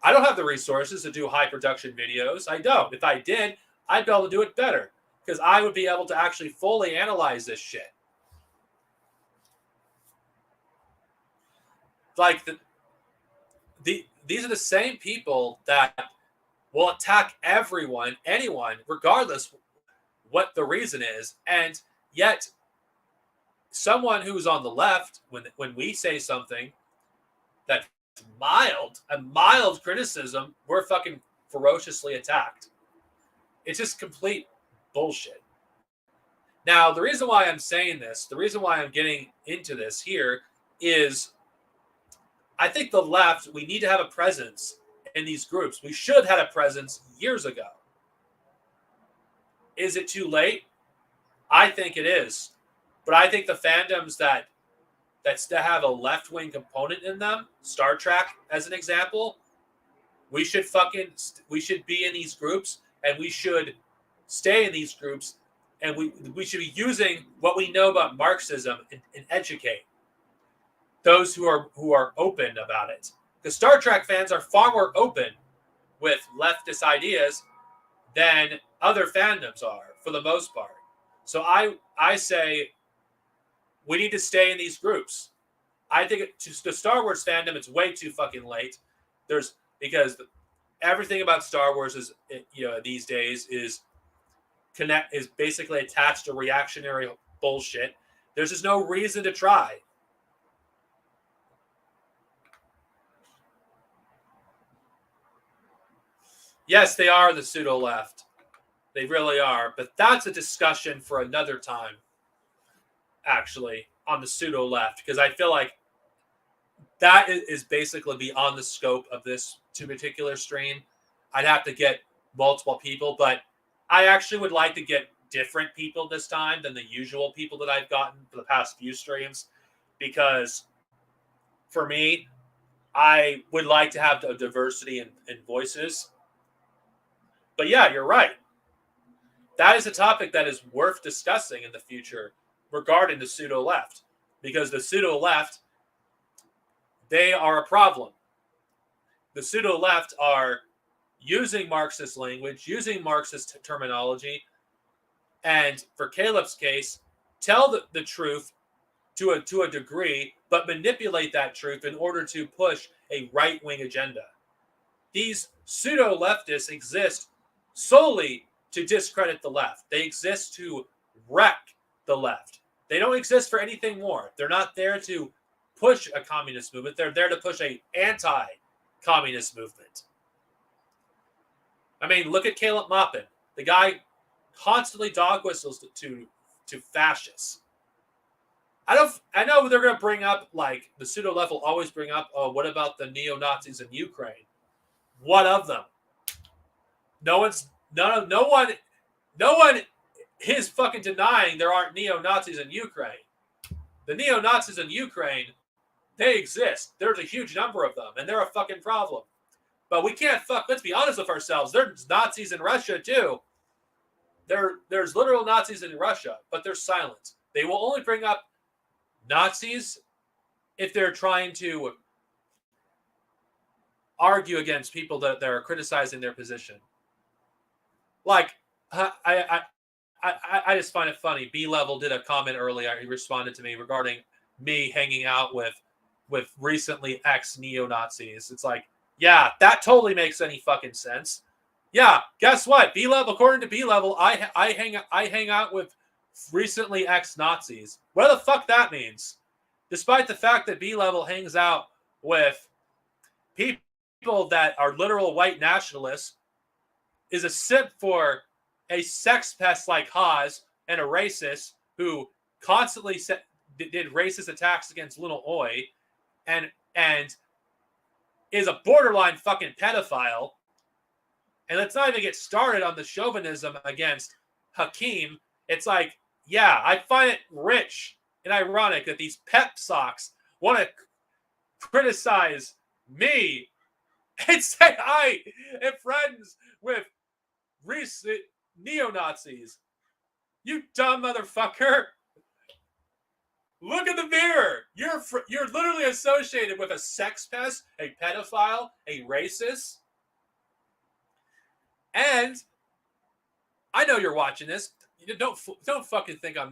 I don't have the resources to do high production videos. I don't. If I did, I'd be able to do it better, because I would be able to actually fully analyze this shit. Like these are the same people that will attack anyone, regardless what the reason is, and yet someone who's on the left, when we say something that's a mild criticism, we're fucking ferociously attacked. It's just complete bullshit. Now, the reason why I'm saying this, the reason why I'm getting into this here is I think the left, we need to have a presence in these groups. We should have had a presence years ago. Is it too late? I think it is. But I think the fandoms that have a left-wing component in them, Star Trek as an example, we should be in these groups, and we should stay in these groups, and we should be using what we know about Marxism and educate those who are open about it. Because Star Trek fans are far more open with leftist ideas than other fandoms are, for the most part. So I say we need to stay in these groups. I think the Star Wars fandom, it's way too fucking late. Because everything about Star Wars is, these days is basically attached to reactionary bullshit. There's just no reason to try. Yes, they are the pseudo left. They really are. But that's a discussion for another time, actually, on the pseudo left. Because I feel like that is basically beyond the scope of this particular stream. I'd have to get multiple people. But I actually would like to get different people this time than the usual people that I've gotten for the past few streams. Because for me, I would like to have a diversity in voices. But yeah, you're right. That is a topic that is worth discussing in the future regarding the pseudo left, because the pseudo left, they are a problem. The pseudo left are using Marxist language, using Marxist terminology, and for Caleb's case, tell the truth to a degree, but manipulate that truth in order to push a right-wing agenda. These pseudo leftists exist solely to discredit the left. They exist to wreck the left. They don't exist for anything more. They're not there to push a communist movement. They're there to push an anti-communist movement. I mean, look at Caleb Maupin. The guy constantly dog whistles to fascists. I know they're going to bring up, like, the pseudo left will always bring up, oh, what about the neo-Nazis in Ukraine? What of them? No one is fucking denying there aren't neo-Nazis in Ukraine. The neo-Nazis in Ukraine, they exist. There's a huge number of them, and they're a fucking problem. But we can't let's be honest with ourselves. There's Nazis in Russia, too. There's literal Nazis in Russia, but they're silent. They will only bring up Nazis if they're trying to argue against people that are criticizing their position. Like, I just find it funny. B Level did a comment earlier. He responded to me regarding me hanging out with recently ex neo-Nazis. It's like, yeah, that totally makes any fucking sense. Yeah, guess what? B Level, according to B Level, I hang out with recently ex Nazis. What the fuck that means? Despite the fact that B Level hangs out with people that are literal white nationalists, is a simp for a sex pest like Haas and a racist who constantly did racist attacks against Little Oi, and is a borderline fucking pedophile. And let's not even get started on the chauvinism against Hakeem. It's like, yeah, I find it rich and ironic that these pep socks want to criticize me and say I am friends with recent neo-Nazis. You dumb motherfucker. Look in the mirror. You're literally associated with a sex pest, a pedophile, a racist. And I know you're watching this. You don't fucking think I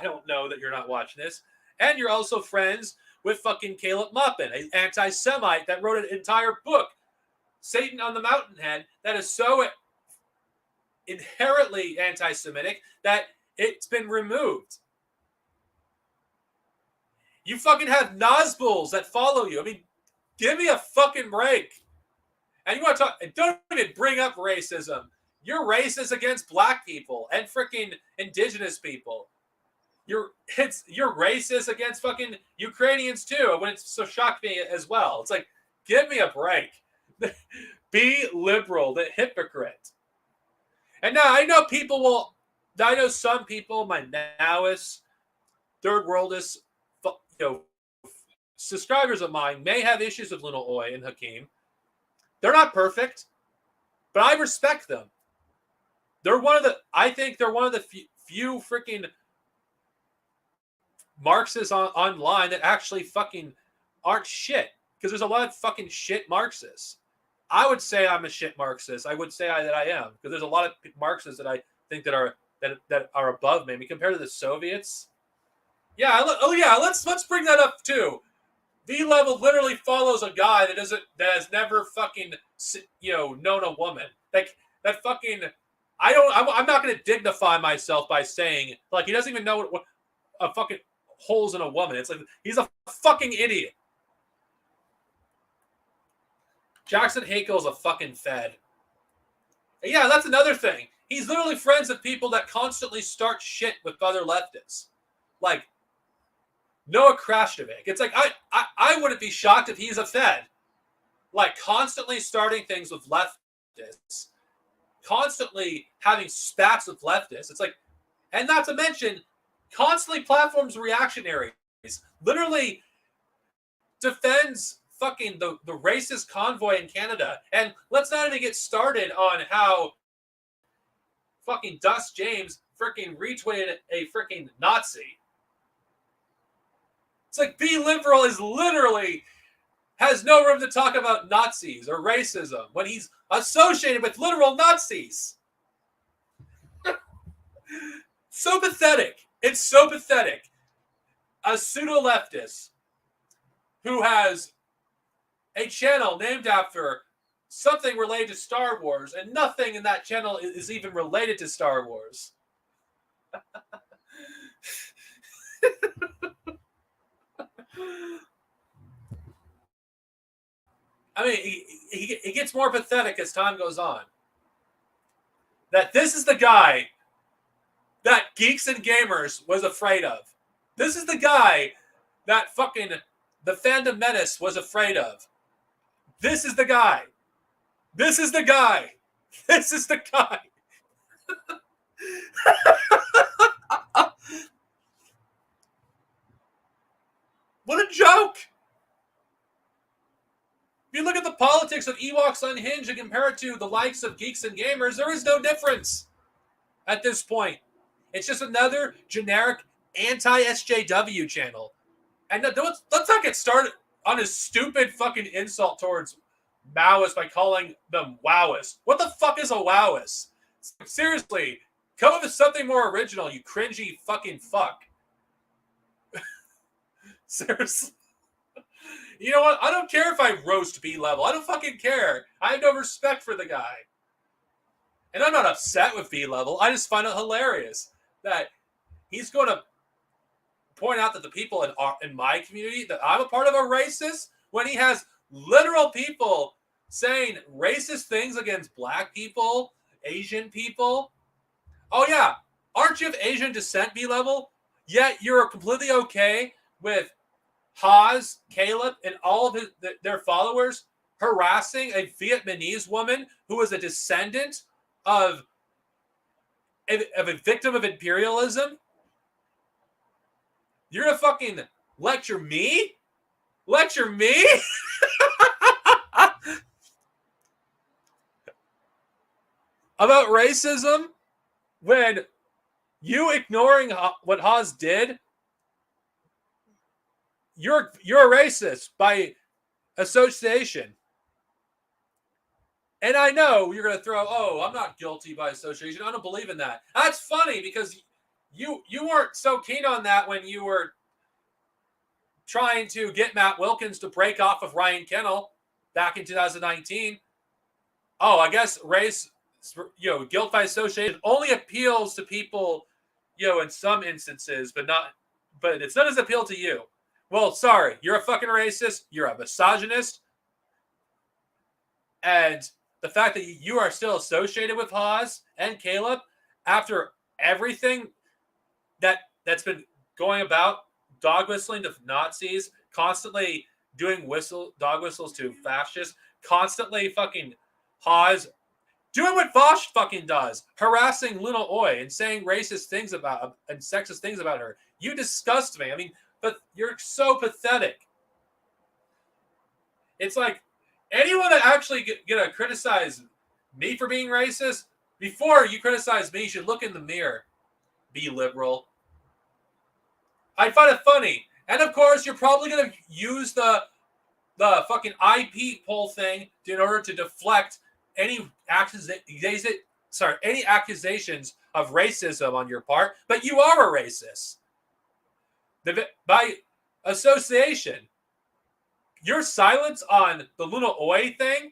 don't know that you're not watching this. And you're also friends with fucking Caleb Muppin, an anti-Semite that wrote an entire book, Satan on the Mountainhead, that is so inherently anti-Semitic that it's been removed. You fucking have Nazguls that follow you. I mean, give me a fucking break. And you want to talk, and don't even bring up racism. You're racist against black people and freaking indigenous people. You're racist against fucking Ukrainians too, when it's so shocked me as well. It's like, give me a break. Be liberal, the hypocrite. And now I know some people, my Maoists, third worldists, subscribers of mine may have issues with Little Oi and Hakeem. They're not perfect, but I respect them. I think they're one of the few freaking Marxists online that actually fucking aren't shit. Because there's a lot of fucking shit Marxists. I would say I'm a shit Marxist. I would say that I am. Because there's a lot of Marxists that I think that are above me. I mean, compared to the Soviets. Yeah, let's bring that up too. V Level literally follows a guy that has never fucking known a woman. Like that fucking I'm not going to dignify myself by saying like he doesn't even know what a fucking holes in a woman. It's like he's a fucking idiot. Jackson Hakel's a fucking fed. And yeah, that's another thing. He's literally friends with people that constantly start shit with other leftists. Like Noah Krashnovic. It's like I wouldn't be shocked if he's a fed. Like constantly starting things with leftists. Constantly having spats with leftists. It's like, and not to mention, constantly platforms reactionaries. Literally defends fucking the racist convoy in Canada. And let's not even get started on how fucking Dust James freaking retweeted a freaking Nazi. It's like Be Liberal is literally has no room to talk about Nazis or racism when he's associated with literal Nazis. So pathetic. It's so pathetic. A pseudo-leftist who has a channel named after something related to Star Wars, and nothing in that channel is even related to Star Wars. I mean, he gets more pathetic as time goes on. That this is the guy that Geeks and Gamers was afraid of. This is the guy that fucking the Fandom Menace was afraid of. This is the guy. This is the guy. This is the guy. What a joke. If you look at the politics of Ewoks Unhinged and compare it to the likes of Geeks and Gamers, there is no difference at this point. It's just another generic anti-SJW channel. And let's not get started. on his stupid fucking insult towards Maoists by calling them Wowists. What the fuck is a Wowist? Seriously, come up with something more original, you cringy fucking fuck. Seriously. You know what? I don't care if I roast B-level. I don't fucking care. I have no respect for the guy. And I'm not upset with B-level. I just find it hilarious that he's going to point out that the people in my community, that I'm a part of, are racist, when he has literal people saying racist things against black people, Asian people. Oh, yeah. Aren't you of Asian descent, B-level? Yet you're completely okay with Haas, Caleb, and all of their followers harassing a Vietnamese woman who was a descendant of a victim of imperialism? You're gonna fucking lecture me? Lecture me? About racism when you ignoring what Haas did? You're a racist by association. And I know you're going to throw, oh, I'm not guilty by association. I don't believe in that. That's funny because you weren't so keen on that when you were trying to get Matt Wilkins to break off of Ryan Kennel back in 2019. Oh, I guess race, guilt by association only appeals to people, in some instances, but it's not as appeal to you. Well, sorry, you're a fucking racist. You're a misogynist. And the fact that you are still associated with Haas and Caleb after everything that's been going about, dog whistling to Nazis, constantly doing dog whistles to fascists, constantly fucking Haas doing what Vosh fucking does, harassing Luna Oi and saying racist things about and sexist things about her. You disgust me. I mean, but you're so pathetic. It's like anyone that actually gonna criticize me for being racist, before you criticize me, you should look in the mirror. Be liberal. I find it funny. And of course, you're probably gonna use the fucking IP poll thing in order to deflect any accusations of racism on your part, but you are a racist. By association, your silence on the Luna Oi thing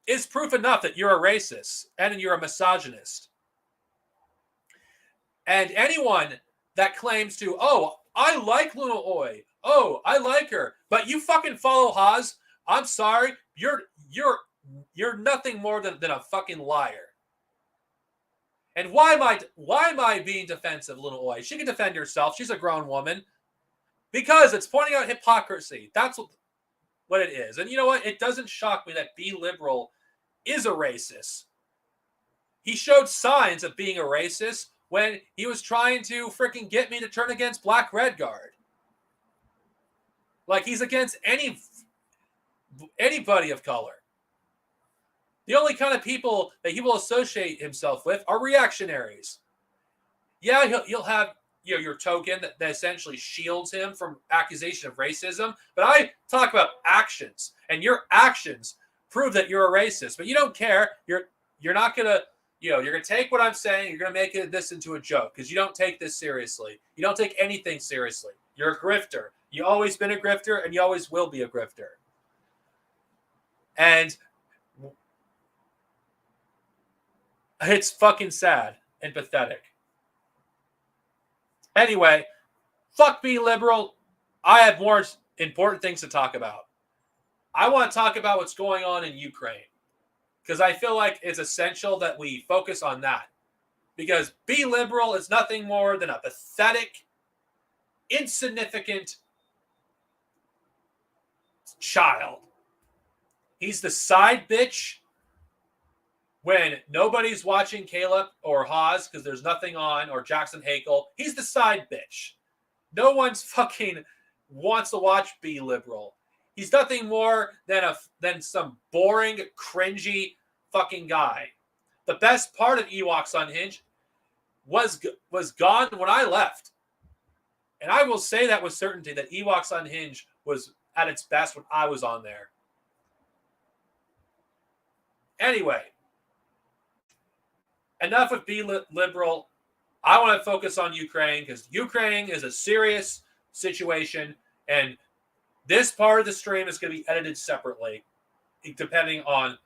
is proof enough that you're a racist and you're a misogynist. And anyone that claims to, oh, I like Luna Oi, oh, I like her, but you fucking follow Haas, I'm sorry, you're nothing more than a fucking liar. And why am I being defensive, Luna Oi? She can defend herself. She's a grown woman. Because it's pointing out hypocrisy. That's what it is. And you know what? It doesn't shock me that B Liberal is a racist. He showed signs of being a racist when he was trying to freaking get me to turn against Black Red Guard. Like he's against anybody of color. The only kind of people that he will associate himself with are reactionaries. Yeah, he'll have your token that essentially shields him from accusation of racism. But I talk about actions, and your actions prove that you're a racist. But you don't care. You're not gonna you're gonna take what I'm saying. You're gonna make this into a joke because you don't take this seriously. You don't take anything seriously. You're a grifter. You always been a grifter, and you always will be a grifter. And it's fucking sad and pathetic. Anyway, fuck be liberal. I have more important things to talk about. I want to talk about what's going on in Ukraine because I feel like it's essential that we focus on that. Because be liberal is nothing more than a pathetic, insignificant child. He's the side bitch when nobody's watching Caleb or Haas because there's nothing on, or Jackson Hakel. He's the side bitch. No one's fucking wants to watch Be Liberal. He's nothing more than some boring, cringy fucking guy. The best part of Ewoks Unhinged was gone when I left. And I will say that with certainty that Ewoks Unhinged was at its best when I was on there. Anyway, enough of be liberal. I want to focus on Ukraine because Ukraine is a serious situation, and this part of the stream is going to be edited separately, depending on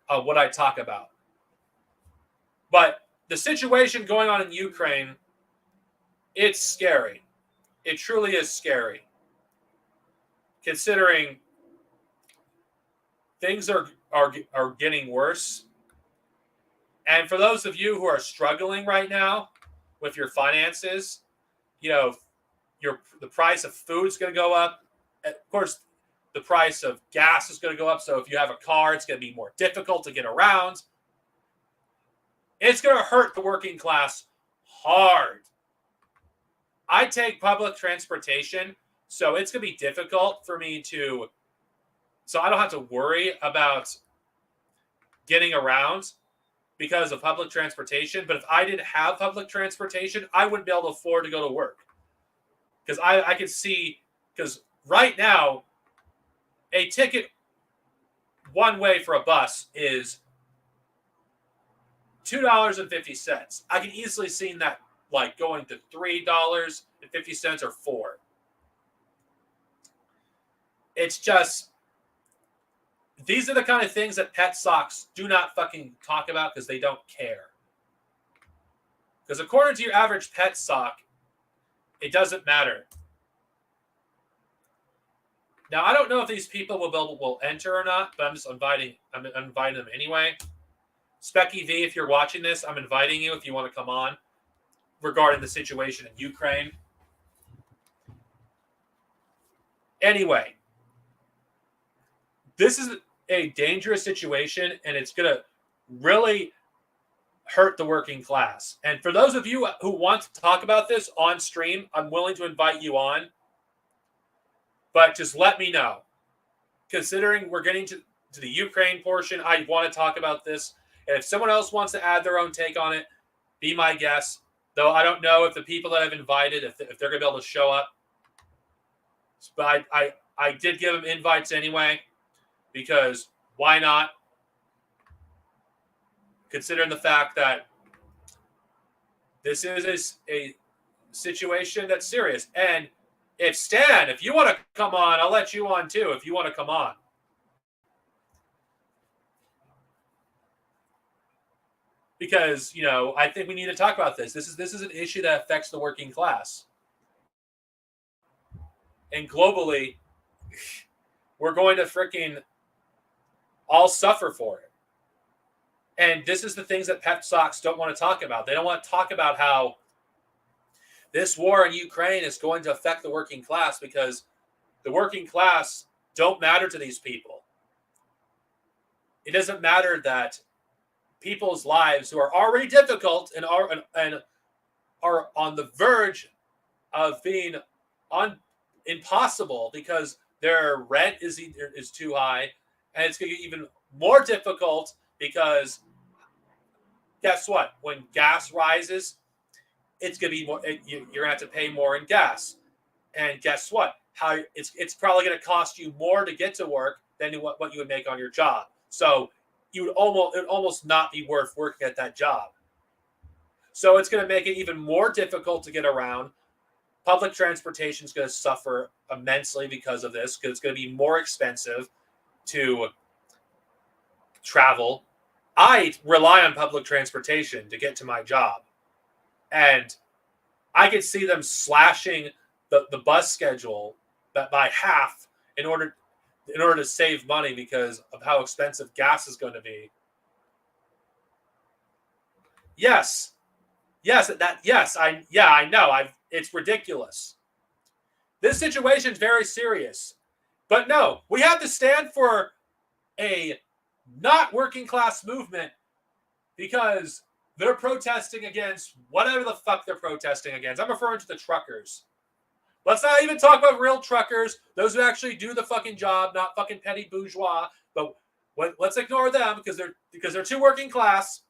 what I talk about. But the situation going on in Ukraine, it's scary. It truly is scary, considering things are getting worse. And for those of you who are struggling right now with your finances, the price of food is going to go up. Of course, the price of gas is going to go up. So if you have a car, it's going to be more difficult to get around. It's going to hurt the working class hard. I take public transportation, so it's going to be difficult for me so I don't have to worry about getting around because of public transportation. But if I didn't have public transportation, I wouldn't be able to afford to go to work. Because I can see, because right now, a ticket one way for a bus is $2.50. I can easily see that like going to $3.50 or $4. It's just, these are the kind of things that pet socks do not fucking talk about because they don't care. Because according to your average pet sock, it doesn't matter. Now, I don't know if these people will enter or not, but I'm inviting them anyway. Specky V, if you're watching this, I'm inviting you if you want to come on regarding the situation in Ukraine. Anyway, this is a dangerous situation, and it's going to really hurt the working class. And for those of you who want to talk about this on stream, I'm willing to invite you on. But just let me know. Considering we're getting to the Ukraine portion, I want to talk about this. And if someone else wants to add their own take on it, be my guest. Though I don't know if the people that I've invited, if they're going to be able to show up. But I did give them invites anyway, because why not? Considering the fact that this is a situation that's serious. And if Stan, if you want to come on, I'll let you on too, if you want to come on. Because, I think we need to talk about this. This is an issue that affects the working class. And globally, we're going to freaking all suffer for it. And this is the things that pep socks don't want to talk about. They don't want to talk about how this war in Ukraine is going to affect the working class, because the working class don't matter to these people. It doesn't matter that people's lives who are already difficult and are on the verge of being impossible because their rent is too high, and it's going to get even more difficult because guess what? When gas rises, it's going to be more. You're going to have to pay more in gas, and guess what? It's probably going to cost you more to get to work than what you would make on your job. So it would almost not be worth working at that job. So it's going to make it even more difficult to get around. Public transportation is going to suffer immensely because of this, because it's going to be more expensive to travel. I rely on public transportation to get to my job. And I could see them slashing the bus schedule by half in order to save money because of how expensive gas is going to be. I know. It's ridiculous. This situation is very serious. But no, we have to stand for a not working class movement because they're protesting against whatever the fuck they're protesting against. I'm referring to the truckers. Let's not even talk about real truckers, those who actually do the fucking job, not fucking petty bourgeois. But let's ignore them because they're too working class.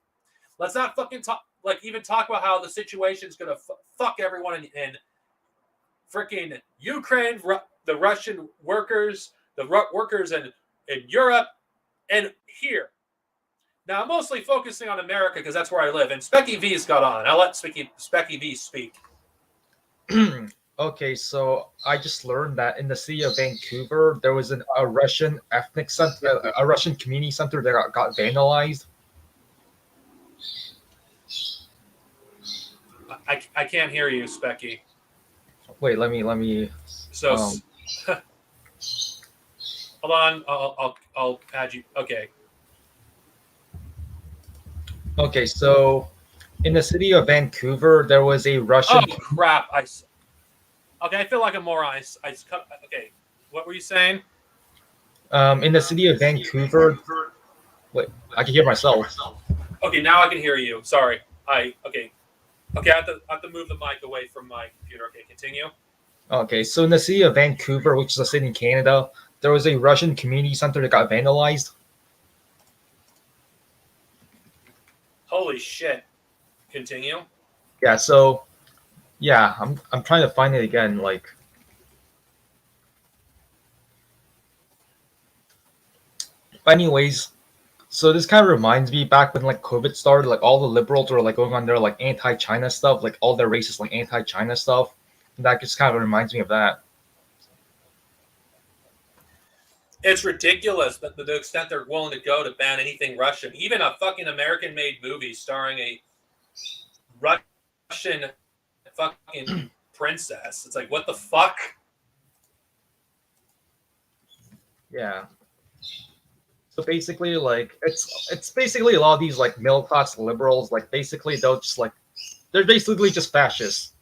Let's not fucking talk about how the situation is going to fuck everyone in freaking Ukraine, the Russian workers, workers in Europe, and here. Now, I'm mostly focusing on America because that's where I live. And Specky V's got on. I'll let Specky V speak. Okay, so I just learned that in the city of Vancouver, there was a Russian ethnic center, a Russian community center that got vandalized. I can't hear you, Specky. Wait, let me. So, Um, hold on. I'll add you. Okay. okay, so in the city of Vancouver, there was a Russian. Oh crap! Okay. I feel like a moron. Okay. What were you saying? In the city of Vancouver. Wait, I can hear myself. Okay, now I can hear you. Sorry. Okay. Okay, I have to move the mic away from my computer. Okay, continue. Okay, so in the city of Vancouver, which is a city in Canada, there was a Russian community center that got vandalized. Holy shit. Continue. Yeah, so yeah, I'm trying to find it again. Like, anyways, so this kind of reminds me back when like COVID started, like all the liberals were like going on their like anti-China stuff, like all their racist like anti-China stuff. And that just kind of reminds me of that. It's ridiculous that the extent they're willing to go to ban anything Russian, even a fucking American-made movie starring a Russian fucking princess. It's like, what the fuck? Yeah. So basically, like it's basically a lot of these like middle class liberals, like basically they're basically just fascists.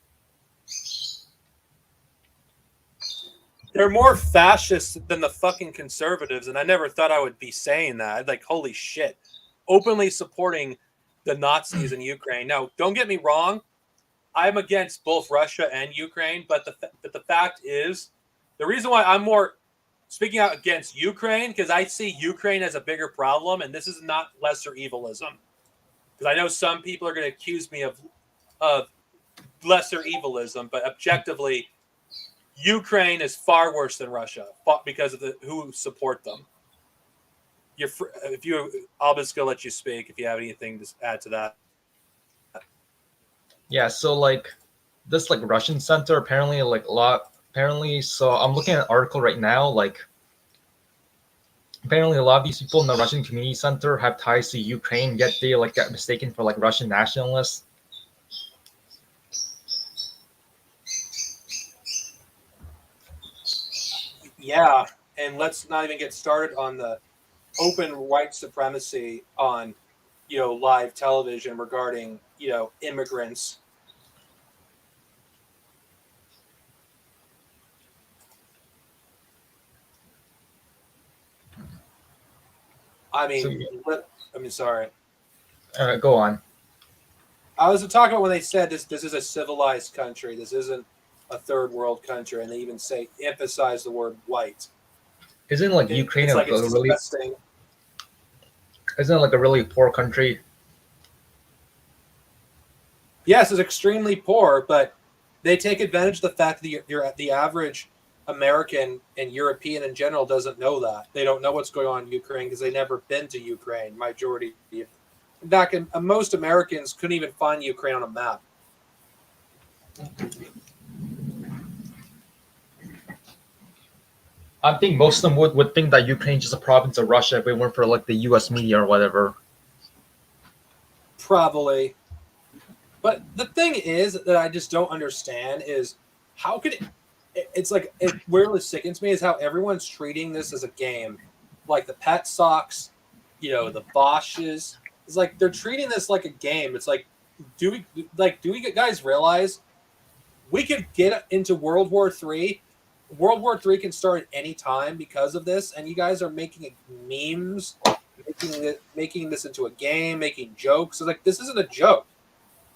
They're more fascist than the fucking conservatives, and I never thought I would be saying that. Like, holy shit. Openly supporting the Nazis in Ukraine. Now, don't get me wrong. I'm against both Russia and Ukraine, but the fact is, the reason why I'm more speaking out against Ukraine, because I see Ukraine as a bigger problem, and this is not lesser evilism. Because I know some people are going to accuse me of lesser evilism, but objectively, Ukraine is far worse than Russia because of who support them. I'll just go let you speak if you have anything to add to that. Yeah, so like this like Russian center apparently so I'm looking at an article right now, like apparently a lot of these people in the Russian community center have ties to Ukraine, yet they like get mistaken for like Russian nationalists. Yeah, and let's not even get started on the open white supremacy on, live television regarding, immigrants. I mean, sorry. Go on. I was talking about when they said this is a civilized country. This isn't a third world country, and they even emphasize the word white. Isn't like Ukraine it's disgusting. Isn't it like a really poor country? Yes, it's extremely poor, but they take advantage of the fact that the average American and European in general doesn't know that. They don't know what's going on in Ukraine because they've never been to Ukraine. Majority, in fact, most Americans couldn't even find Ukraine on a map. I think most of them would think that Ukraine is just a province of Russia if it weren't for like the U.S. media or whatever. Probably. But the thing is that I just don't understand is how could it's like it really sickens me is how everyone's treating this as a game. Like the Pet Sox, the Bosches. It's like they're treating this like a game. It's like, do we guys realize we could get into World War III? World War III can start at any time because of this, and you guys are making memes, making this into a game, making jokes. It's like, this isn't a joke.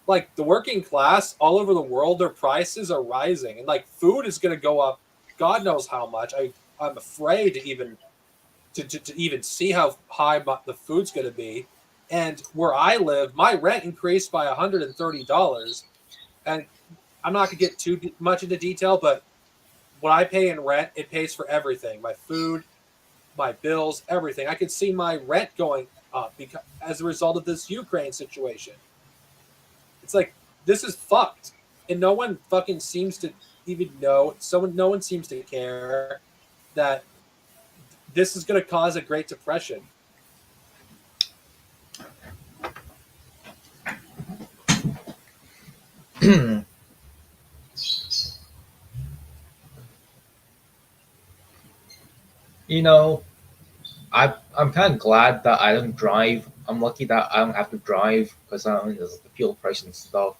Like, the working class all over the world, their prices are rising, and like food is going to go up God knows how much. I'm afraid to even see how high the food's going to be. And where I live, my rent increased by $130, and I'm not going to get too much into detail, but what I pay in rent, it pays for everything. My food, my bills, everything. I could see my rent going up because as a result of this Ukraine situation. It's like this is fucked, and no one fucking seems to even know. No one seems to care that this is going to cause a Great Depression. You know, I'm kind of glad that I don't drive. I'm lucky that I don't have to drive because I don't there's the fuel price and stuff.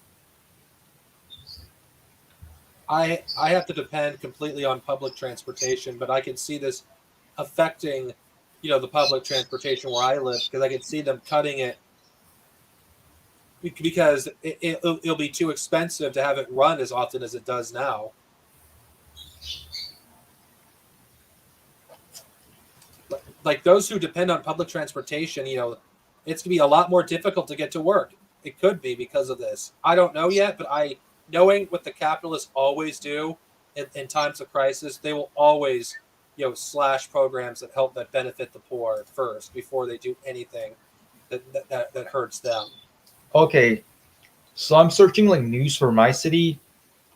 I have to depend completely on public transportation, but I can see this affecting, the public transportation where I live because I can see them cutting it because it'll be too expensive to have it run as often as it does now. Like those who depend on public transportation, it's gonna be a lot more difficult to get to work. It could be because of this. I don't know yet, but knowing what the capitalists always do in times of crisis, they will always, slash programs that benefit the poor first before they do anything that hurts them. Okay, so I'm searching like news for my city.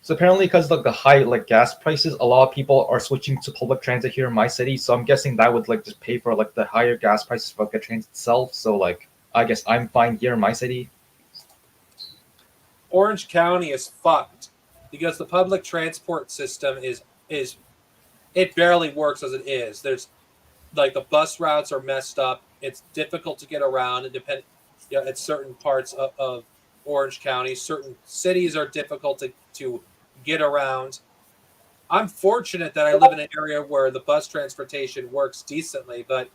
So apparently, because like the high like gas prices, a lot of people are switching to public transit here in my city. So I'm guessing that would like just pay for like the higher gas prices for the transit itself. So like I guess I'm fine here in my city. Orange County is fucked because the public transport system is it barely works as it is. There's like the bus routes are messed up. It's difficult to get around and depend at certain parts of Orange County. Certain cities are difficult to get around. I'm fortunate that I live in an area where the bus transportation works decently, but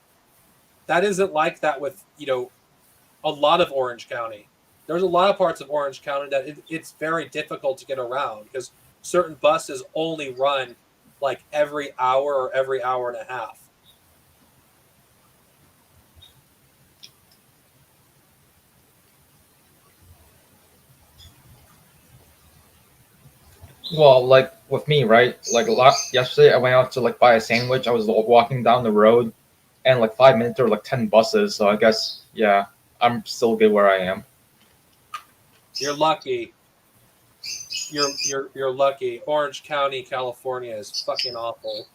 that isn't like that with, a lot of Orange County. There's a lot of parts of Orange County that it's very difficult to get around because certain buses only run like every hour or every hour and a half. Well, like with me, right? Like a lot yesterday, I went out to like buy a sandwich. I was walking down the road, and like 5 minutes there were like 10 buses. So I guess yeah, I'm still good where I am. You're lucky. You're lucky. Orange County, California is fucking awful.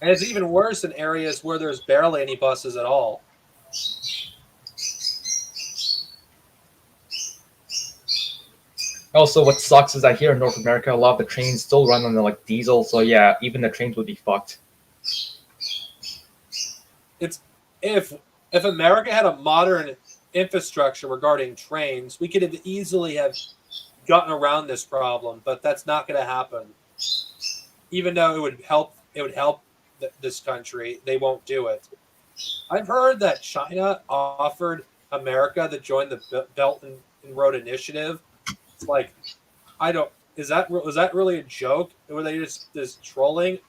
And it's even worse in areas where there's barely any buses at all. Also, what sucks is that here in North America, a lot of the trains still run on the like diesel. So yeah, even the trains would be fucked. It's if America had a modern infrastructure regarding trains, we could have easily have gotten around this problem, but that's not going to happen. Even though it would help this country, they won't do it. I've heard that China offered America to join the Belt and Road Initiative. It's like I don't. Was that really a joke? Or were they just trolling?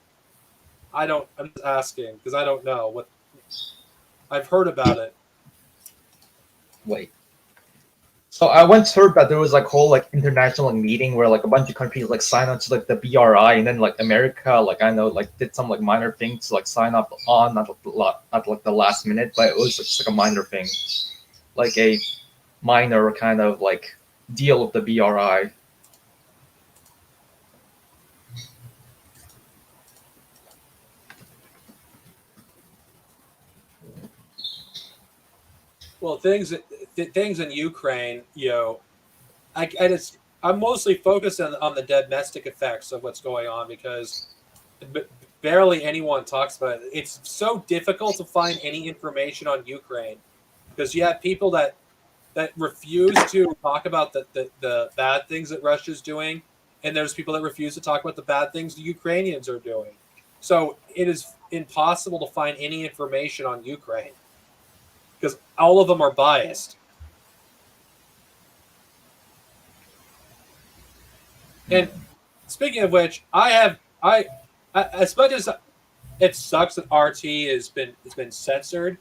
I don't. I'm just asking because I don't know what I've heard about it. Wait. So I once heard that there was like whole like international like, meeting where like a bunch of countries like sign on to like the BRI, and then like America like I know like did some like minor things to like sign up on at like the last minute, but it was just like a minor thing, like a minor kind of like deal with the BRI. Well, things in Ukraine, I'm mostly focused on the domestic effects of what's going on because barely anyone talks about it. It's so difficult to find any information on Ukraine because you have people that refuse to talk about the bad things that Russia's doing, and there's people that refuse to talk about the bad things the Ukrainians are doing. So it is impossible to find any information on Ukraine because all of them are biased. And speaking of which, as much as it sucks that RT has been censored,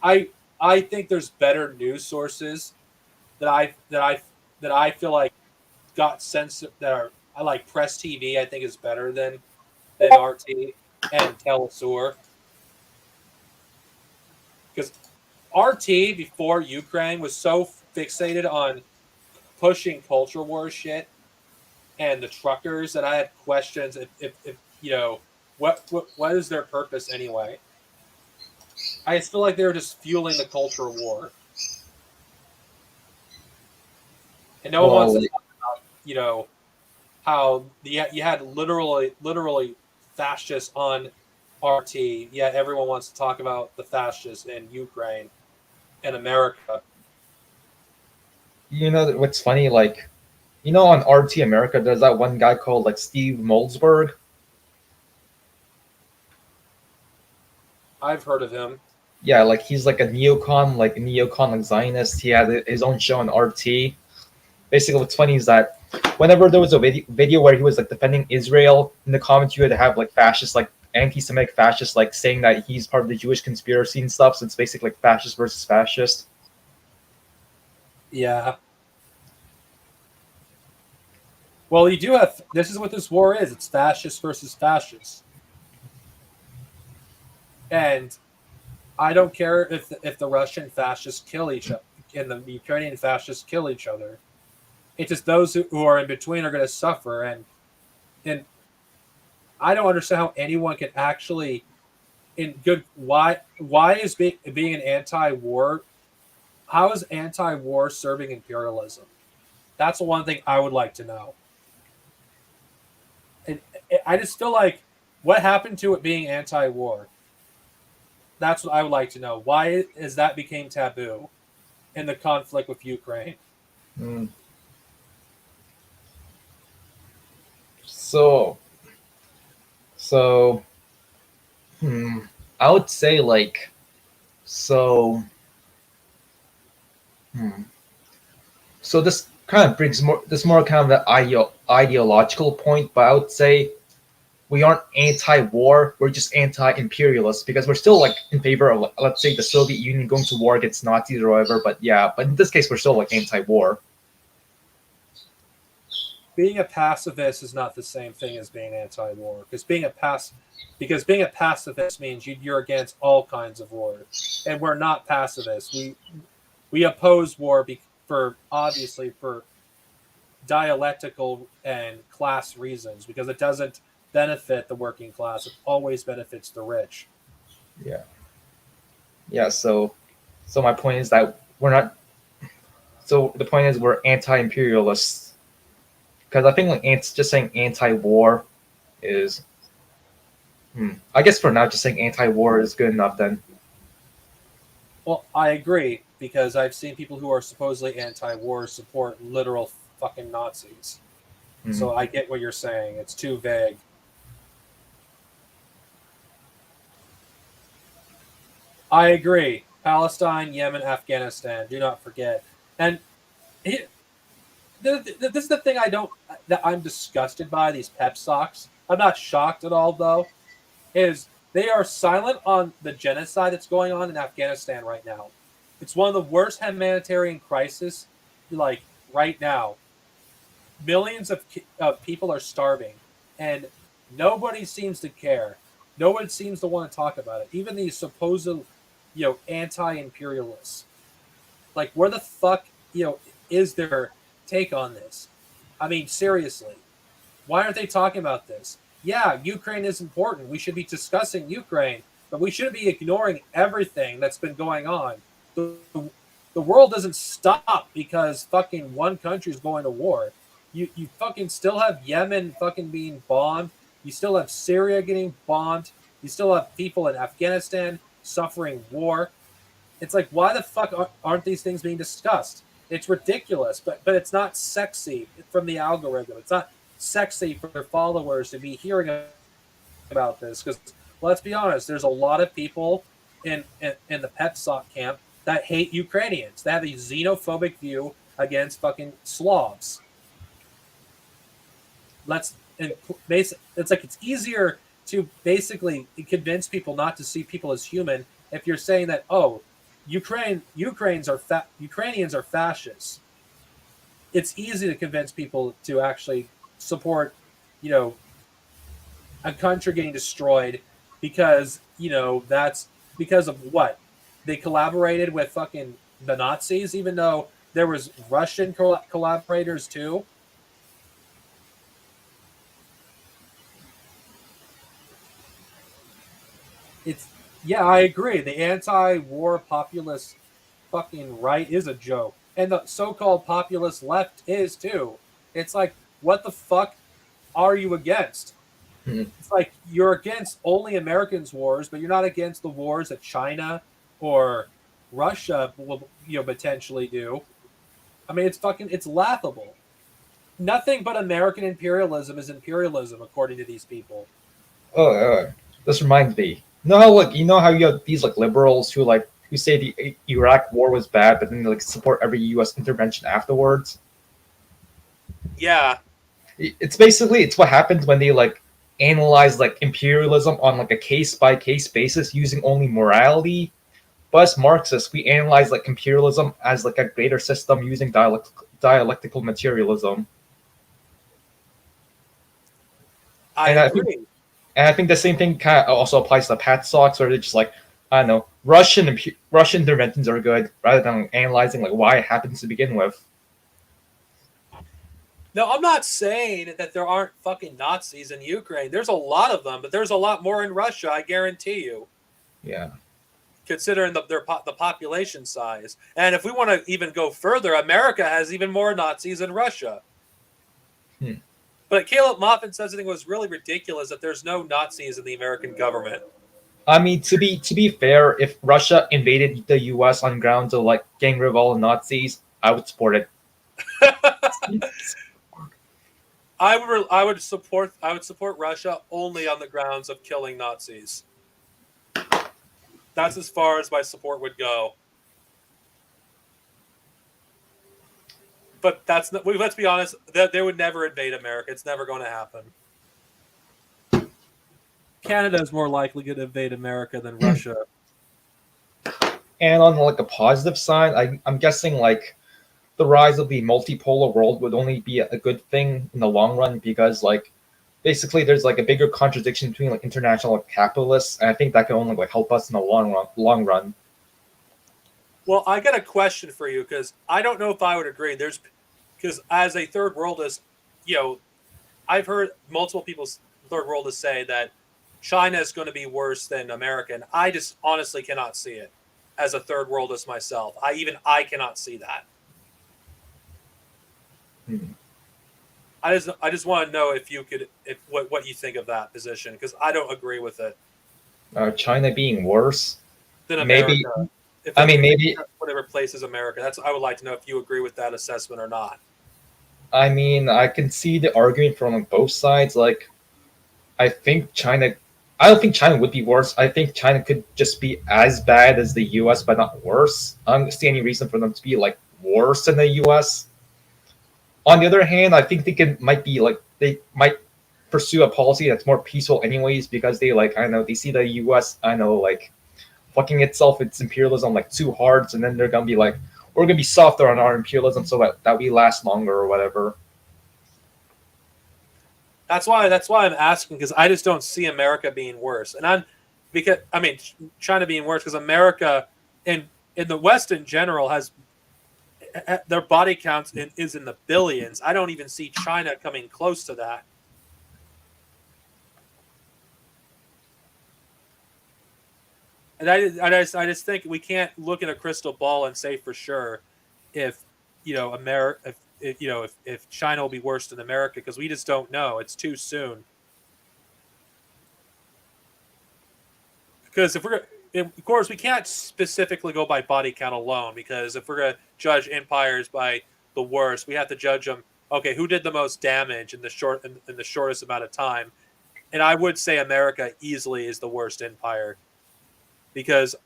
I I think there's better news sources that I feel like got censored that are I like Press TV. I think is better than than RT and Telesur. Because RT before Ukraine was so fixated on pushing culture war shit and the truckers that I had questions if what is their purpose anyway? I just feel like they were just fueling the culture war, and no one wants to Well, talk about how you had literally fascists on RT. Yet everyone wants to talk about the fascists in Ukraine and America. you know what's funny? Like, you know, on RT America, there's that one guy called like Steve Moldsberg. I've heard of him. Yeah, like he's like a neocon, like Zionist. He had his own show on RT. Basically, what's funny is that whenever there was a video where he was like defending Israel, in the comments you would have like fascists, like anti-Semitic fascists, like saying that he's part of the Jewish conspiracy and stuff. So it's basically like fascist versus fascist. Yeah. Well, you do have. This is what this war is. It's fascist versus fascist, and I don't care if the Russian fascists kill each other and the Ukrainian fascists kill each other. It's just those who are in between are going to suffer, and I don't understand how anyone can actually in good why is being an anti-war, how is anti-war serving imperialism? That's the one thing I would like to know. And I just feel like what happened to it being anti-war? That's what I would like to know. Why is that became taboo in the conflict with Ukraine? Mm. So, so, hmm, I would say like, so, hmm. So this kind of brings more, this more kind of an ideological point, but I would say we aren't anti-war. We're just anti-imperialist because we're still like in favor of, like, let's say, the Soviet Union going to war against Nazis or whatever. But yeah, but in this case, we're still like anti-war. Being a pacifist is not the same thing as being anti-war because being a pacifist means you're against all kinds of war, and we're not pacifists. We oppose war for obviously for dialectical and class reasons because it doesn't benefit the working class. It always benefits the rich. Yeah, yeah. So my point is that we're not. So the point is we're anti-imperialists because I think like just saying anti-war is. I guess for now, just saying anti-war is good enough then. Well, I agree because I've seen people who are supposedly anti-war support literal fucking Nazis. Mhm. So I get what you're saying. It's too vague. I agree. Palestine, Yemen, Afghanistan. Do not forget. And this is the thing that I'm disgusted by these pep socks. I'm not shocked at all though. Is they are silent on the genocide that's going on in Afghanistan right now. It's one of the worst humanitarian crises, like right now. Millions of people are starving, and nobody seems to care. No one seems to want to talk about it. Even these supposed, anti-imperialists. Like, where the fuck, is their take on this? I mean, seriously, why aren't they talking about this? Yeah, Ukraine is important. We should be discussing Ukraine, but we shouldn't be ignoring everything that's been going on. The world doesn't stop because fucking one country is going to war. You fucking still have Yemen fucking being bombed. You still have Syria getting bombed. You still have people in Afghanistan suffering war. It's like, why the fuck aren't these things being discussed? It's ridiculous, but it's not sexy from the algorithm. It's not sexy for their followers to be hearing about this because let's be honest, there's a lot of people in the pet sock camp that hate Ukrainians. They have a xenophobic view against fucking Slavs. It's like it's easier to basically convince people not to see people as human if you're saying that Ukrainians are fascists. It's easy to convince people to actually support, you know, a country getting destroyed because that's because of what they collaborated with fucking the Nazis, even though there was Russian collaborators too. It's Yeah, I agree. The anti-war populist fucking right is a joke, and the so-called populist left is too. It's like, what the fuck are you against? Hmm. It's like you're against only Americans' wars, but you're not against the wars that China or Russia will potentially do. I mean, it's laughable. Nothing but American imperialism is imperialism, according to these people. Oh, this reminds me. You know how you have these like liberals who say the Iraq war was bad, but then they, like support every U.S. intervention afterwards. Yeah, It's what happens when they like analyze like imperialism on like a case by case basis using only morality. But as Marxists, we analyze like imperialism as like a greater system using dialectical materialism. I And I think agree. And I think the same thing kind of also applies to Pat stocks, where they're just like, I don't know, Russian interventions are good, rather than analyzing like why it happens to begin with. No, I'm not saying that there aren't fucking Nazis in Ukraine. There's a lot of them, but there's a lot more in Russia, I guarantee you, Yeah. considering the population size. And if we want to even go further, America has even more Nazis than Russia. Hmm. But Caleb Moffat says something was really ridiculous, that there's no Nazis in the American government. I mean, to be fair, if Russia invaded the U.S. on grounds of like getting rid of all the Nazis, I would support it. I would support Russia only on the grounds of killing Nazis. That's as far as my support would go. But that's not, let's be honest, that they would never invade America. It's never going to happen. Canada is more likely to invade America than Russia. And on like a positive side, I'm guessing like the rise of the multipolar world would only be a good thing in the long run because like basically there's like a bigger contradiction between like international like, capitalists, and I think that can only like help us in the long run. Well, I got a question for you, because I don't know if I would agree. Because as a third worldist, you know, I've heard multiple people third worldists say that China is going to be worse than America, and I just honestly cannot see it as a third worldist myself. I cannot see that. Hmm. I just want to know if you could if what you think of that position, because I don't agree with it China being worse, than maybe. America. If I it, mean, if it maybe. whatever places America, that's I would like to know if you agree with that assessment or not. I mean, I can see the argument from like both sides. Like, I think China. I don't think China would be worse. I think China could just be as bad as the U.S., but not worse. I don't see any reason for them to be like worse than the U.S. On the other hand, I think they might pursue a policy that's more peaceful anyways because they like I don't know they see the U.S. I know like fucking itself its imperialism like too hard, and then they're gonna be like we're gonna be softer on our imperialism so that we last longer or whatever. That's why I'm asking, because I just don't see America being worse, and I mean China being worse, because America in the West in general has their body counts is in the billions. I don't even see China coming close to that. And I just think we can't look in a crystal ball and say for sure if America if China will be worse than America, because we just don't know. It's too soon. Because of course, we can't specifically go by body count alone, because if we're going to judge empires by the worst, we have to judge them. Okay, who did the most damage in the shortest amount of time? And I would say America easily is the worst empire, because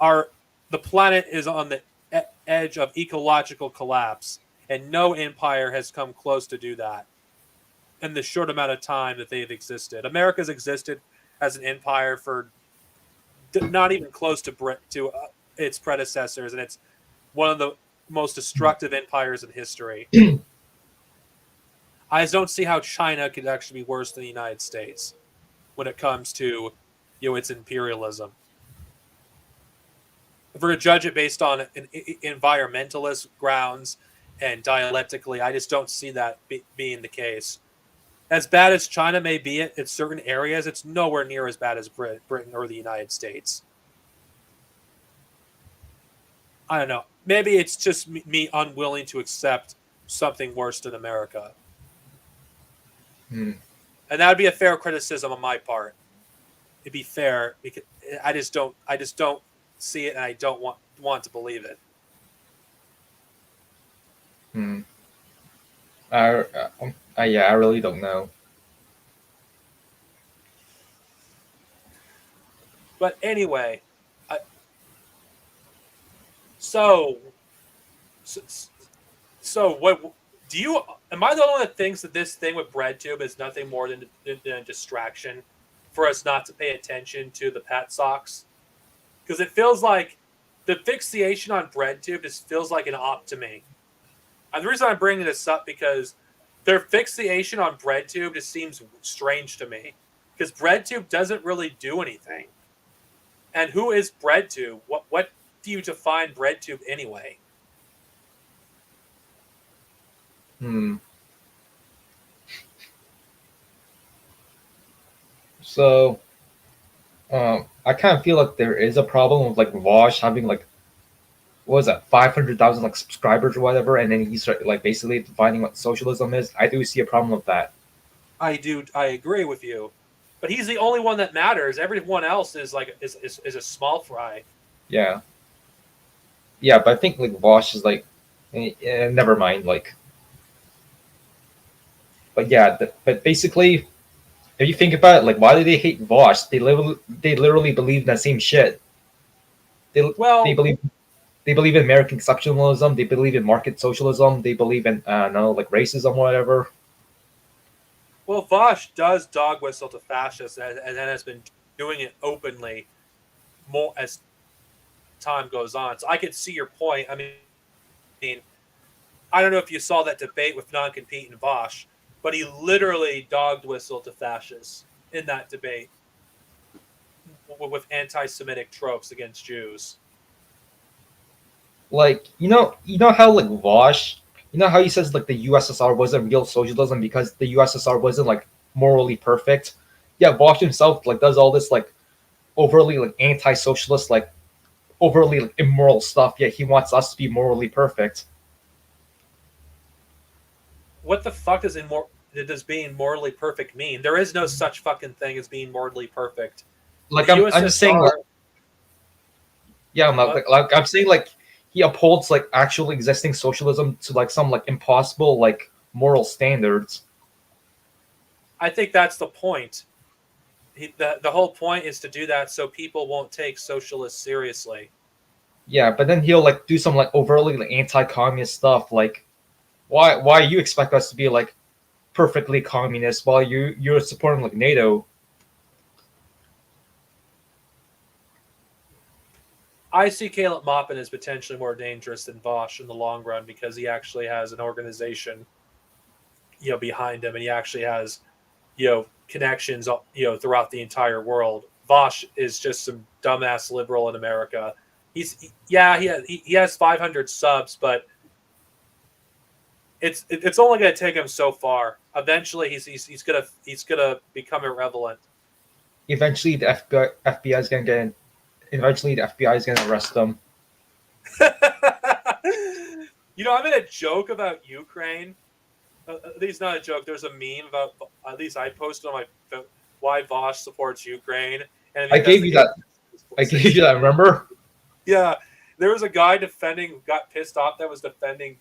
our the planet is on the edge of ecological collapse, and no empire has come close to do that in the short amount of time that they've existed. America's existed as an empire for not even close to its predecessors, and it's one of the most destructive empires in history. I just don't see how China could actually be worse than the United States. when it comes to its imperialism. If we're to judge it based on environmentalist grounds and dialectically, I just don't see that being the case. As bad as China may be in certain areas, it's nowhere near as bad as Britain or the United States. I don't know. Maybe it's just me unwilling to accept something worse than America. Hmm. And that would be a fair criticism on my part. It'd be fair because I just don't see it, and I don't want to believe it. Hmm. Yeah, I really don't know. But anyway, so what do you? Am I the only one that thinks that this thing with BreadTube is nothing more than a distraction for us not to pay attention to the pet socks? Because it feels like the fixation on BreadTube just feels like an op to me. And the reason I'm bringing this up because their fixation on BreadTube just seems strange to me. Because BreadTube doesn't really do anything. And who is BreadTube? What do you define BreadTube anyway? Hmm. So, I kind of feel like there is a problem with like Vosh having like what was that 500,000 like subscribers or whatever, and then he's like basically defining what socialism is. I do see a problem with that. I agree with you. But he's the only one that matters. Everyone else is like is a small fry. Yeah, yeah, but I think like Vosh is like, never mind. Like, but yeah, but basically, if you think about it, like, why do they hate Vosh? They literally believe in the same shit. They Well, believe they believe in American exceptionalism. They believe in market socialism. They believe in no like racism, whatever. Vosh does dog whistle to fascists and has been doing it openly more as time goes on. So I can see your point. I mean, I don't know if you saw that debate with non-compete and Vosh, but he literally dog whistled to fascists in that debate with anti-Semitic tropes against Jews. Like you know how like Vosh, you know how he says like the USSR wasn't real socialism because the USSR wasn't like morally perfect. Yeah, Vosh himself like does all this like overly like anti-socialist like overly like immoral stuff. Yet he wants us to be morally perfect. What the fuck does being morally perfect mean? There is no such fucking thing as being morally perfect. Like The I'm just saying like USSR. yeah, What? like I'm saying like he upholds like actual existing socialism to like some like impossible like moral standards. I think that's the point. The whole point is to do that so people won't take socialists seriously. Yeah, but then he'll like do some like overtly like anti-communist stuff. Like why you expect us to be like perfectly communist while you're supporting like NATO? I see Caleb Maupin as potentially more dangerous than Vosh in the long run because he actually has an organization, behind him, and he actually has, connections, throughout the entire world. Vosh is just some dumbass liberal in America. He has 500 subs, but it's only going to take him so far. Eventually, he's gonna become irrelevant. Eventually, the FBI is gonna get. Eventually, the FBI is gonna arrest them. I'm in a joke about Ukraine. At least not a joke. There's a meme about, at least I posted on my, why Vosh supports Ukraine, and I because gave the you that. I gave you that. Remember? yeah, there was a guy got pissed off that was defending,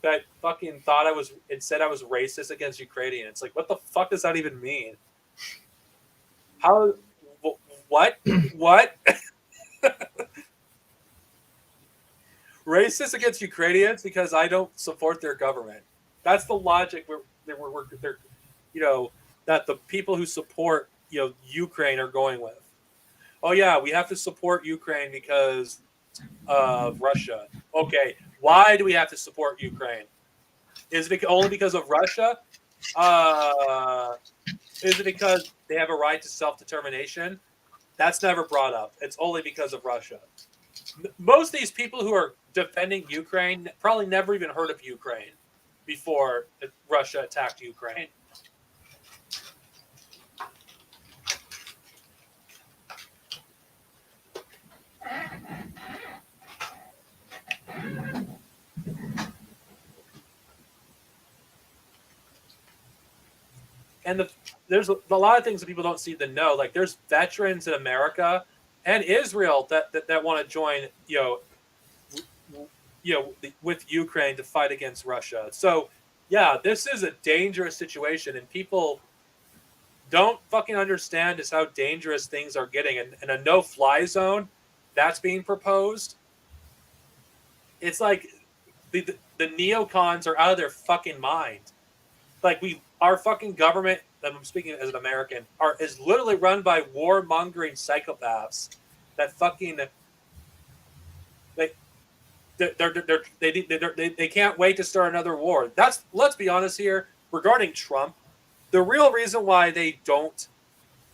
that fucking thought it said I was racist against Ukrainians. It's like, what the fuck does that even mean? How? What? What? Racist against Ukrainians because I don't support their government. That's the logic they're that the people who support Ukraine are going with. Oh yeah, we have to support Ukraine because of Russia. Okay, why do we have to support Ukraine? Is it only because of Russia? Uh, Is it because they have a right to self-determination? That's never brought up. It's only because of Russia. Most of these people who are defending Ukraine probably never even heard of Ukraine before Russia attacked Ukraine. And there's a lot of things that people don't seem to know. Like there's veterans in America and Israel that want to join, with Ukraine to fight against Russia. So yeah, this is a dangerous situation, and people don't fucking understand just how dangerous things are getting. And a no-fly zone that's being proposed, it's like the neocons are out of their fucking mind. Like our fucking government, I'm speaking as an American, is literally run by warmongering psychopaths that fucking they can't wait to start another war. Let's be honest here regarding Trump. The real reason why they don't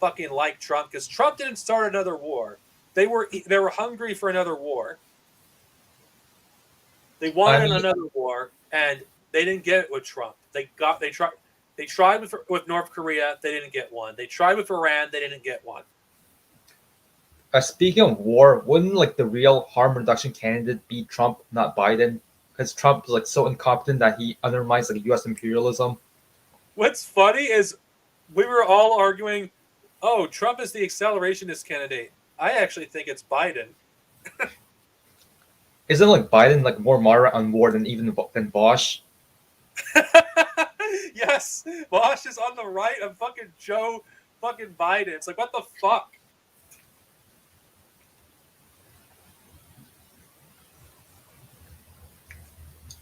fucking like Trump, because Trump didn't start another war. They were hungry for another war. They wanted another war, and they didn't get it with Trump. They tried with North Korea. They didn't get one. They tried with Iran. They didn't get one. Speaking of war, wouldn't like the real harm reduction candidate be Trump, not Biden? Because Trump is like so incompetent that he undermines like U.S. imperialism. What's funny is we were all arguing, oh, Trump is the accelerationist candidate. I actually think it's Biden. Isn't like Biden like more moderate on war than Bosch? Yes, Bosch is on the right of fucking Joe fucking Biden. It's like, what the fuck?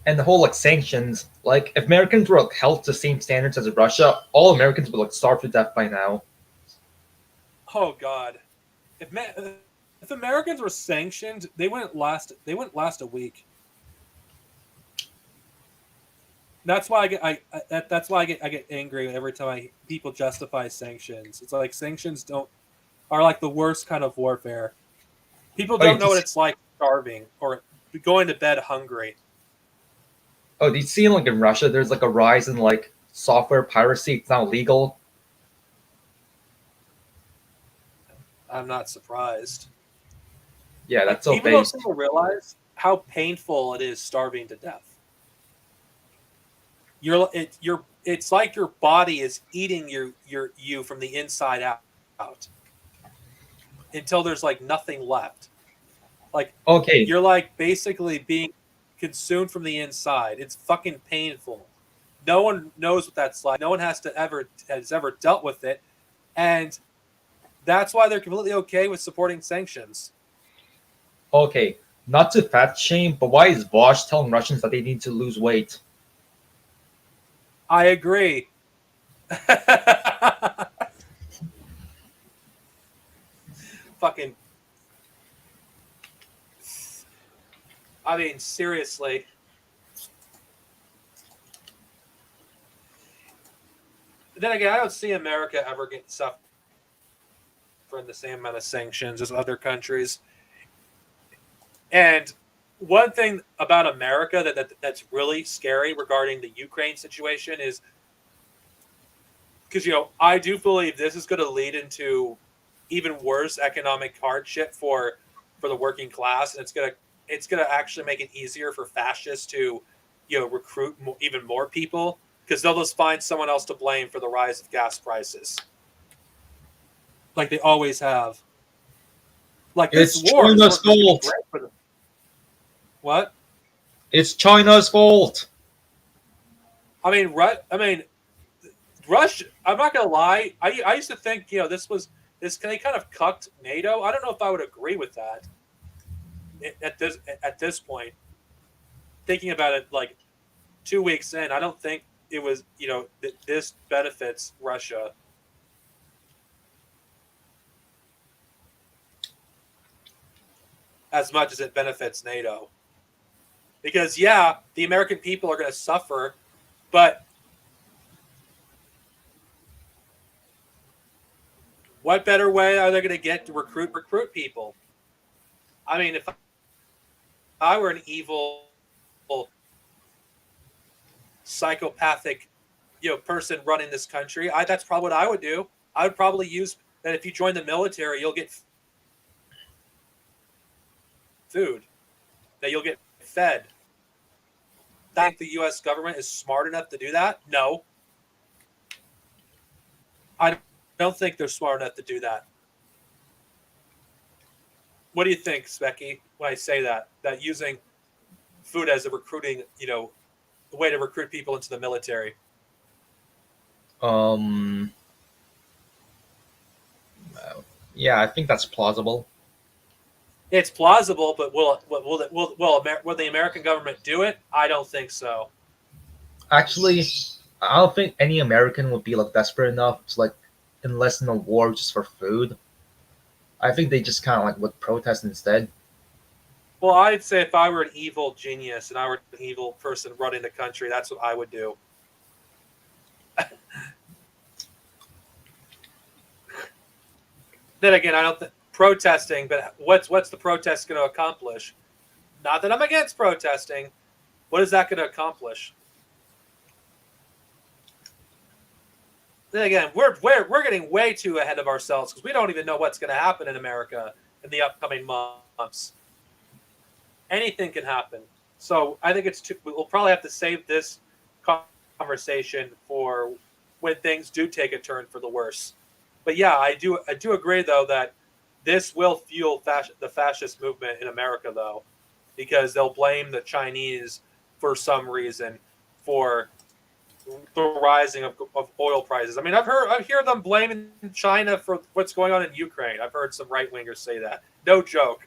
And the whole like sanctions, like if Americans were like, held to the same standards as Russia, all Americans would like starve to death by now. Oh God, if Americans were sanctioned, they wouldn't last a week. That's why I get angry every time people justify sanctions. It's like sanctions are like the worst kind of warfare. People don't know what it's like starving or going to bed hungry. Oh, do you see like in Russia there's like a rise in like software piracy? It's now legal. I'm not surprised. Yeah, that's so Even based. though people realize how painful it is starving to death. It's like your body is eating you from the inside out until there's like nothing left. Like Okay, you're like basically being consumed from the inside. It's fucking painful. No one knows what that's like. No one has ever dealt with it, and that's why they're completely okay with supporting sanctions. okay, not to fat shame, but why is Bosch telling Russians that they need to lose weight? I agree. Fucking. I mean, seriously. Then again, I don't see America ever getting suffering the same amount of sanctions as other countries. And one thing about America that's really scary regarding the Ukraine situation is because I do believe this is going to lead into even worse economic hardship for the working class, and it's gonna actually make it easier for fascists to recruit even more people because they'll just find someone else to blame for the rise of gas prices, like they always have. Like It's this war is China's fault. great for them. What? It's China's fault. I mean, Russia. I'm not gonna lie. I used to think they kind of cucked NATO. I don't know if I would agree with that at this point. Thinking about it, like 2 weeks in, I don't think it was this benefits Russia. As much as it benefits NATO. Because yeah, the American people are going to suffer, but What better way are they going to get to recruit people? I mean, if I were an evil, psychopathic, person running this country, that's probably what I would do. I would probably use that if you join the military, you'll get food, that you'll get fed. I think the U.S. government is smart enough to do that. No, I don't think they're smart enough to do that. What do you think, Specky, when I say that using food as a recruiting, a way to recruit people into the military? Um. Yeah, I think that's plausible. It's plausible, but will the American government do it? I don't think so. Actually, I don't think any American would be like desperate enough to like enlist in a war just for food. I think they just kind of like would protest instead. Well, I'd say if I were an evil genius and I were an evil person running the country, that's what I would do. Then again, I don't think protesting, but what's the protest going to accomplish? Not that I'm against protesting. What is that going to accomplish? Then again, we're getting way too ahead of ourselves because we don't even know what's going to happen in America in the upcoming months. Anything can happen. So I think we'll probably have to save this conversation for when things do take a turn for the worse. But yeah, I do agree though that this will fuel the fascist movement in America though, because they'll blame the Chinese for some reason for the rising of oil prices. I mean, I hear them blaming China for what's going on in Ukraine. I've heard some right wingers say that. No joke.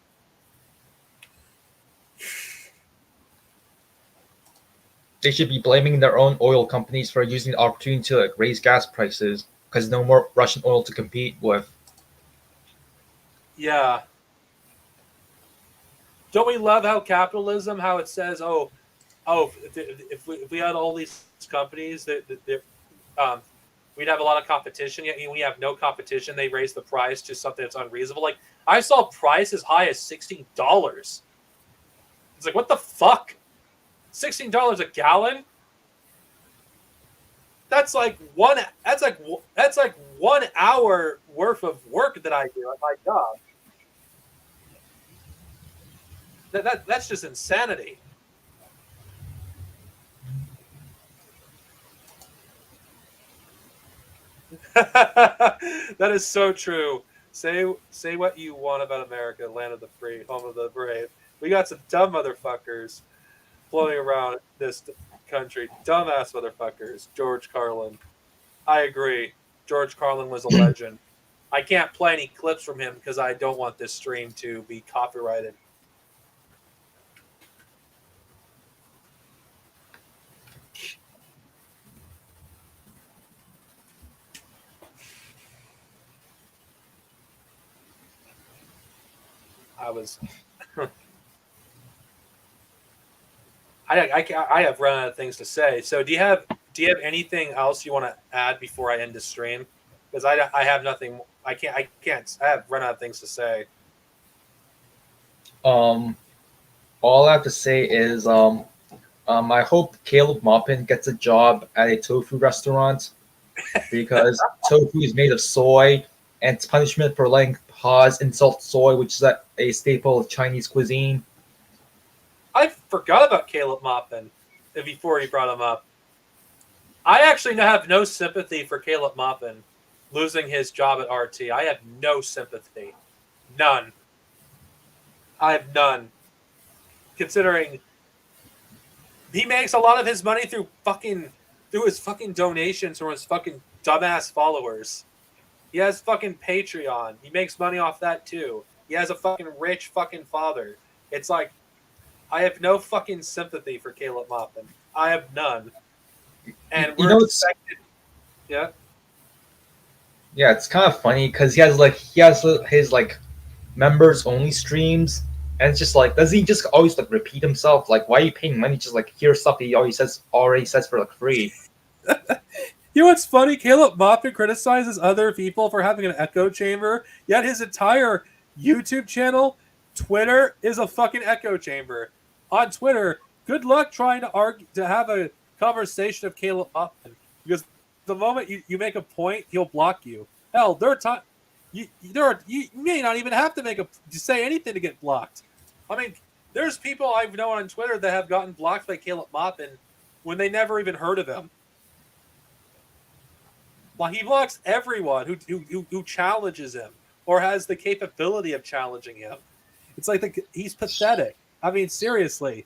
They should be blaming their own oil companies for using the opportunity to like raise gas prices because no more Russian oil to compete with. Yeah. Don't we love how capitalism, how it says, if we had all these companies, we'd have a lot of competition. Yet we have no competition. They raise the price to something that's unreasonable. Like I saw price as high as $16. It's like, what the fuck? $16 a gallon? That's like 1 hour worth of work that I do at my job. That's just insanity. That is so true. Say what you want about America, land of the free, home of the brave. We got some dumb motherfuckers floating around this country. Dumbass motherfuckers. George Carlin. I agree. George Carlin was a legend. I can't play any clips from him because I don't want this stream to be copyrighted. I have run out of things to say. So do you have anything else you want to add before I end the stream? Because I have nothing. I have run out of things to say. All I have to say is I hope Caleb Maupin gets a job at a tofu restaurant because tofu is made of soy, and it's punishment for letting Haas insult soy, which is a staple of Chinese cuisine. I forgot about Caleb Maupin before you brought him up. I actually have no sympathy for Caleb Maupin losing his job at RT. I have no sympathy. None. I have none. Considering he makes a lot of his money through his fucking donations from his fucking dumbass followers. He has fucking Patreon. He makes money off that too. He has a fucking rich fucking father. It's like, I have no fucking sympathy for Caleb Maupin. I have none. And we're expected. Yeah. Yeah, it's kind of funny because he has his like members only streams, and it's just like, does he just always like repeat himself? Like, why are you paying money just like hear stuff he already says for like free? You know what's funny? Caleb Maupin criticizes other people for having an echo chamber, yet his entire YouTube channel, Twitter, is a fucking echo chamber. On Twitter, good luck trying to argue to have a conversation of Caleb Maupin, because the moment you make a point, he'll block you. Hell, there are times you may not even have to to say anything to get blocked. I mean, there's people I've known on Twitter that have gotten blocked by Caleb Maupin when they never even heard of him. Well, he blocks everyone who challenges him or has the capability of challenging him. It's like he's pathetic. I mean, seriously.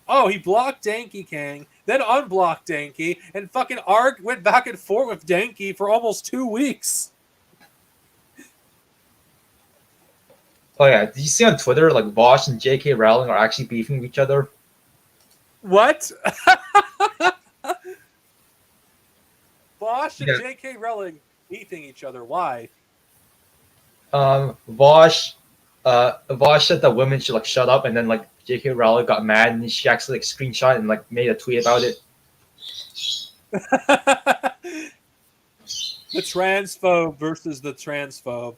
Oh, he blocked Danky Kang, then unblocked Danky, and fucking went back and forth with Danky for almost 2 weeks. Oh yeah, did you see on Twitter like Vosh and J.K. Rowling are actually beefing with each other? What? Bosch and J.K. Rowling beefing each other. Why? Vosh said that women should like shut up, and then like J.K. Rowling got mad, and she actually like screenshot and like made a tweet about it. The transphobe versus the transphobe.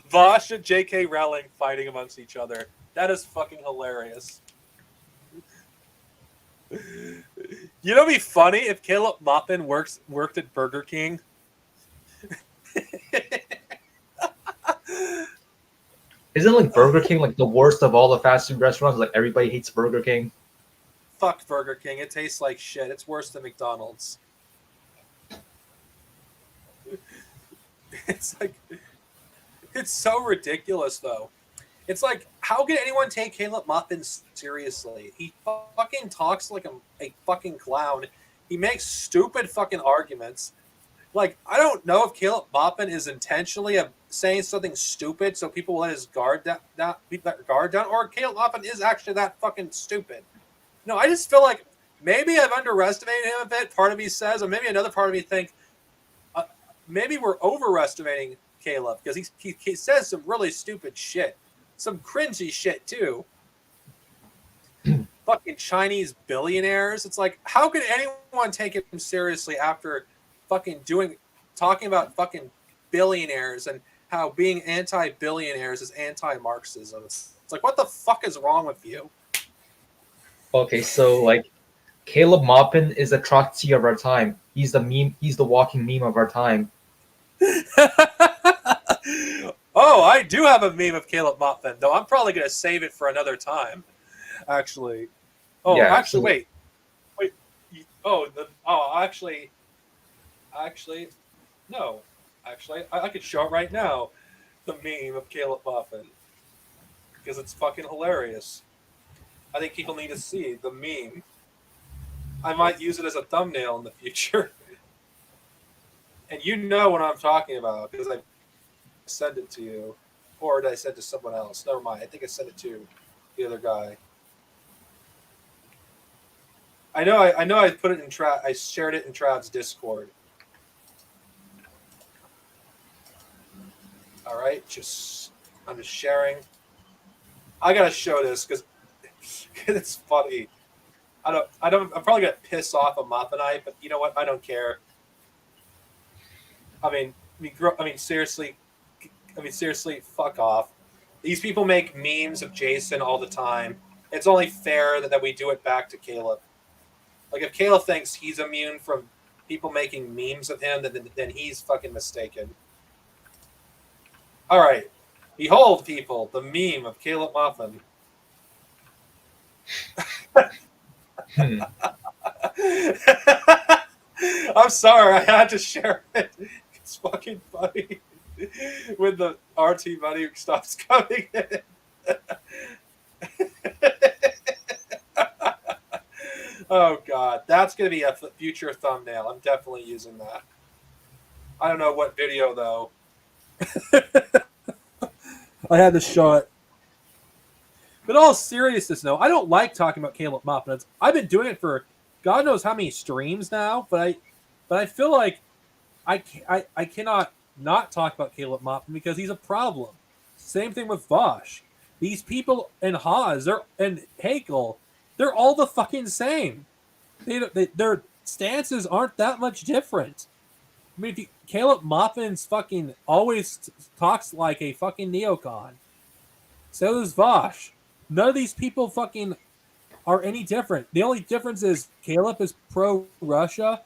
Vosh and J.K. Rowling fighting amongst each other. That is fucking hilarious. You know, it'd be funny if Caleb Maupin worked at Burger King. Isn't like Burger King like the worst of all the fast food restaurants? Like everybody hates Burger King. Fuck Burger King. It tastes like shit. It's worse than McDonald's. It's like, it's so ridiculous though. It's like, how can anyone take Caleb Maupin seriously? He fucking talks like a fucking clown. He makes stupid fucking arguments. Like, I don't know if Caleb Maupin is intentionally saying something stupid so people will let his guard down, or Caleb Maupin is actually that fucking stupid. No, I just feel like maybe I've underestimated him a bit, part of me says, or maybe another part of me thinks maybe we're overestimating Caleb, because he says some really stupid shit. Some cringy shit too. Fucking Chinese billionaires. It's like, how can anyone take him seriously after fucking talking about fucking billionaires and how being anti-billionaires is anti-Marxism? It's like, what the fuck is wrong with you? Okay, so like Caleb Maupin is a Trotsky of our time. He's the meme. He's the walking meme of our time. Oh, I do have a meme of Caleb Maupin, though I'm probably going to save it for another time. Actually. Oh, yeah, actually, wait. Actually, no. Actually, I could show it right now. The meme of Caleb Maupin. Because it's fucking hilarious. I think people need to see the meme. I might use it as a thumbnail in the future. And you know what I'm talking about, because I send it to you, or did I send it to someone else? Never mind. I think I sent it to the other guy. I know. I put it in I shared it in Trav's Discord. All right, I'm just sharing. I gotta show this because it's funny. I'm probably gonna piss off a Maupinite, but you know what? I don't care. I mean, seriously, fuck off. These people make memes of Jason all the time. It's only fair that we do it back to Caleb. Like, if Caleb thinks he's immune from people making memes of him, then he's fucking mistaken. All right. Behold, people, the meme of Caleb Maupin. I'm sorry, I had to share it. It's fucking funny when the RT money stops coming in. Oh god, that's gonna be a future thumbnail. I'm definitely using that. I don't know what video though. I had to show it. But all seriousness, though, I don't like talking about Caleb Maupin. I've been doing it for God knows how many streams now, but I feel like I cannot not talk about Caleb Maupin because he's a problem. Same thing with Vosh. These people and Haas, and Hakel, they're all the fucking same. Their stances aren't that much different. I mean, Caleb Moffin's fucking always talks like a fucking neocon. So does Vosh. None of these people fucking are any different. The only difference is Caleb is pro Russia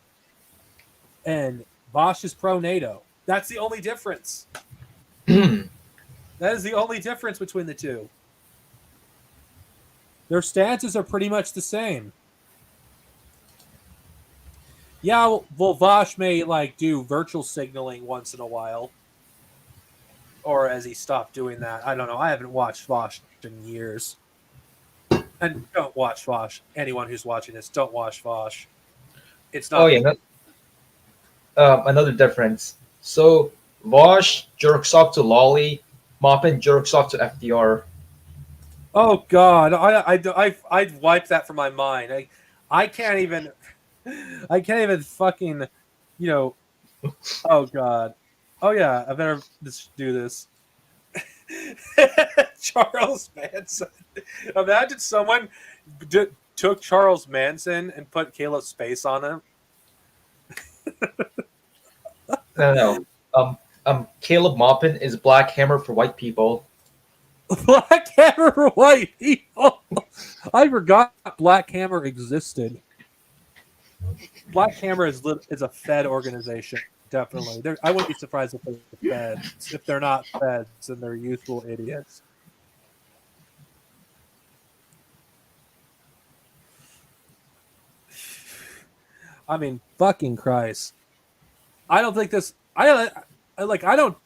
and Vosh is pro NATO. That's the only difference. That is the only difference between the two. Their stances are pretty much the same. Yeah, well, Vosh may like do virtual signaling once in a while, or as he stopped doing that, I don't know. I haven't watched Vosh in years, and don't watch Vosh. Anyone who's watching this, don't watch Vosh. It's not. Oh yeah, another difference. So Vosh jerks off to Lolly, Moppin jerks off to FDR. Oh God, I'd wipe that from my mind. I can't even. I can't even fucking, you know. Oh God. Oh yeah, I better just do this. Charles Manson. Imagine someone took Charles Manson and put Caleb Space on him. No. Caleb Moppin is Black Hammer for white people. Black Hammer for white people. I forgot Black Hammer existed. Black Hammer is a Fed organization. Definitely. I wouldn't be surprised if they're feds. If they're not feds, then they're youthful idiots. I mean, fucking Christ. I don't think this. I don't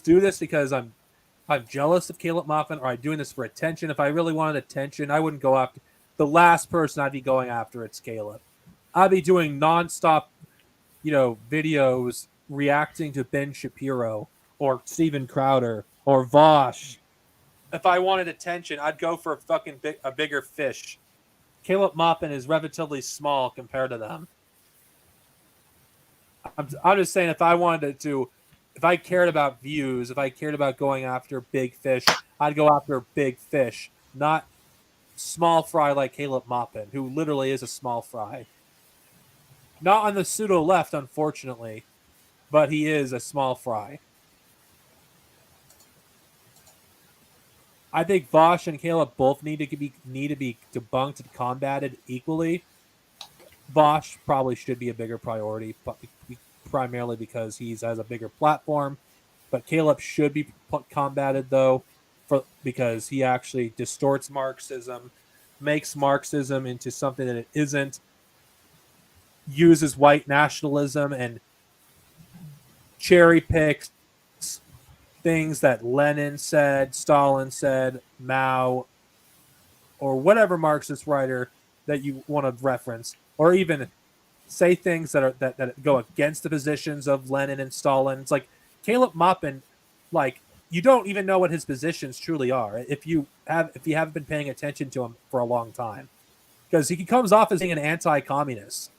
do this because I'm jealous of Caleb Moffin, or I'm doing this for attention. If I really wanted attention, I wouldn't go after the last person I'd be going after. It's Caleb. I'd be doing nonstop, videos reacting to Ben Shapiro or Steven Crowder or Vosh. If I wanted attention, I'd go for a bigger fish. Caleb Moffin is relatively small compared to them. I'm just saying, if I cared about views, if I cared about going after big fish, I'd go after big fish, not small fry like Caleb Moffin, who literally is a small fry. Not on the pseudo left, unfortunately, but he is a small fry. I think Vosh and Caleb both need to be debunked and combated equally. Vosh probably should be a bigger priority, primarily because he has a bigger platform. But Caleb should be combated, though, because he actually distorts Marxism, makes Marxism into something that it isn't, uses white nationalism and cherry picks things that Lenin said, Stalin said, Mao, or whatever Marxist writer that you want to reference, or even say things that go against the positions of Lenin and Stalin. It's like Caleb Moppin, like, you don't even know what his positions truly are if you haven't been paying attention to him for a long time, because he comes off as being an anti-communist.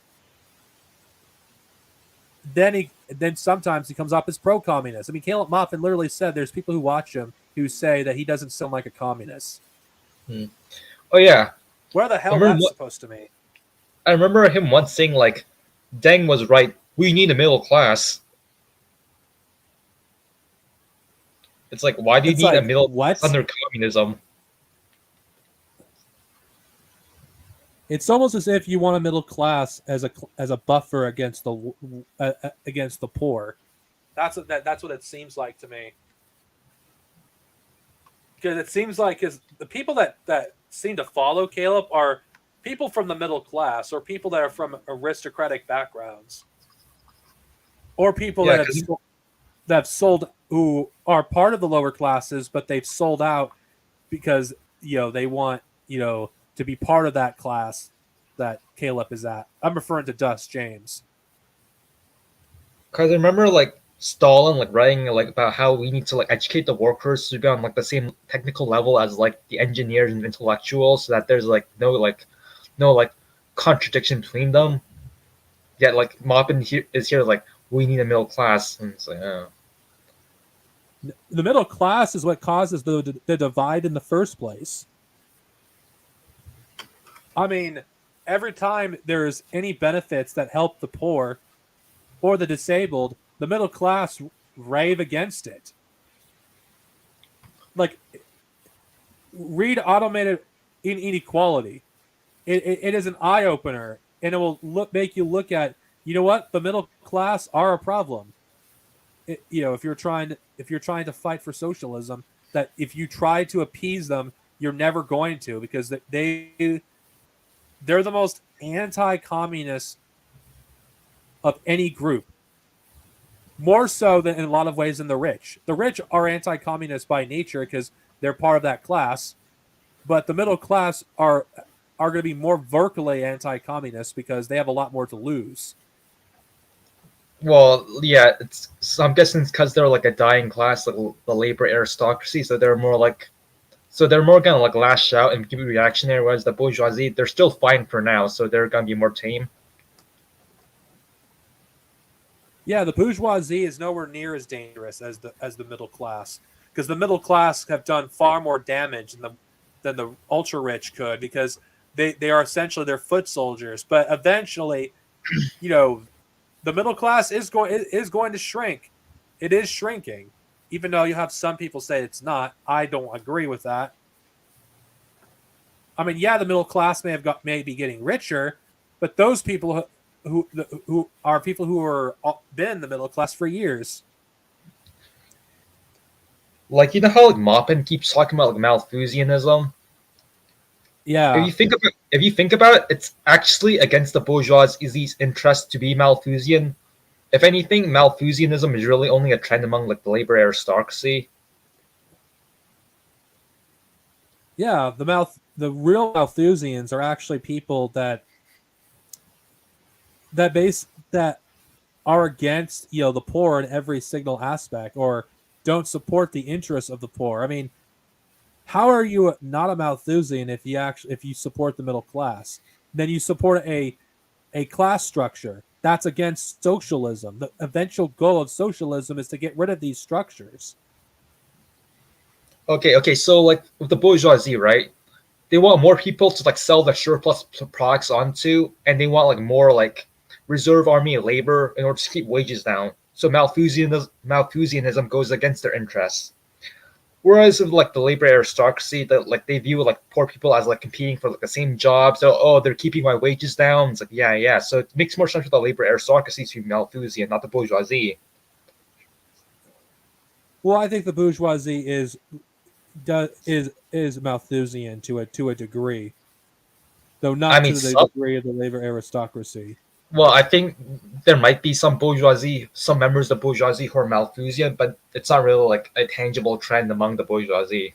Then sometimes he comes off as pro-communist. I mean, Caleb Moffin literally said there's people who watch him who say that he doesn't sound like a communist. Oh yeah. Where the hell that's supposed to mean? I remember him once saying, like, Deng was right. We need a middle class. It's like, why do you need a middle class under communism? It's almost as if you want a middle class as a buffer against the poor. That's what it seems like to me. Because it seems like the people that seem to follow Caleb are people from the middle class, or people that are from aristocratic backgrounds, or people that have sold, who are part of the lower classes, but they've sold out because they want to be part of that class that Caleb is at. I'm referring to Dust James. Because I remember, like, Stalin, writing, about how we need to, educate the workers to be on, the same technical level as, the engineers and intellectuals, so that there's, no contradiction between them. Yet, Moppin is here, we need a middle class. And it's like, oh. The middle class is what causes the divide in the first place. I mean, every time there's any benefits that help the poor or the disabled, the middle class rave against it. Like, read Automated Inequality. It is an eye opener, and it will make you look at, you know what, the middle class are a problem. If you're trying to fight for socialism, that if you try to appease them, you're never going to, because they're the most anti-communist of any group, more so than in a lot of ways than the rich. The rich are anti-communist by nature because they're part of that class, but the middle class are going to be more vocally anti-communist because they have a lot more to lose. Well, yeah, so I'm guessing it's because they're like a dying class, like the labor aristocracy, so they're more gonna like lash out and be reactionary, whereas the bourgeoisie, they're still fine for now, so they're gonna be more tame. Yeah, the bourgeoisie is nowhere near as dangerous as the middle class, because the middle class have done far more damage than the ultra rich could, because they are essentially their foot soldiers. But eventually, the middle class is going to shrink. It is shrinking, even though you have some people say it's not. I don't agree with that. I mean, yeah, the middle class may be getting richer, but those people who are people who are been the middle class for years. Like, you know how like Maupin keeps talking about like Malthusianism? Yeah, If you think about it, it's actually against the bourgeoisie's interest to be Malthusian. If anything, Malthusianism is really only a trend among like the labor aristocracy. yeah. The real Malthusians are actually people that are against the poor in every single aspect, or don't support the interests of the poor. I mean, how are you not a Malthusian if you support the middle class? Then you support a class structure that's against socialism. The eventual goal of socialism is to get rid of these structures. Okay, so like with the bourgeoisie, right? They want more people to like sell their surplus products onto, and they want like more like reserve army labor in order to keep wages down. So Malthusianism goes against their interests. Whereas with like the labor aristocracy, that like they view like poor people as like competing for like the same job. So they're keeping my wages down. It's like yeah. So it makes more sense for the labor aristocracy to be Malthusian, not the bourgeoisie. Well, I think the bourgeoisie is Malthusian to a degree, though I not mean, to the degree of the labor aristocracy. well, I think there might be some members of the bourgeoisie who are Malthusian, but it's not really like a tangible trend among the bourgeoisie.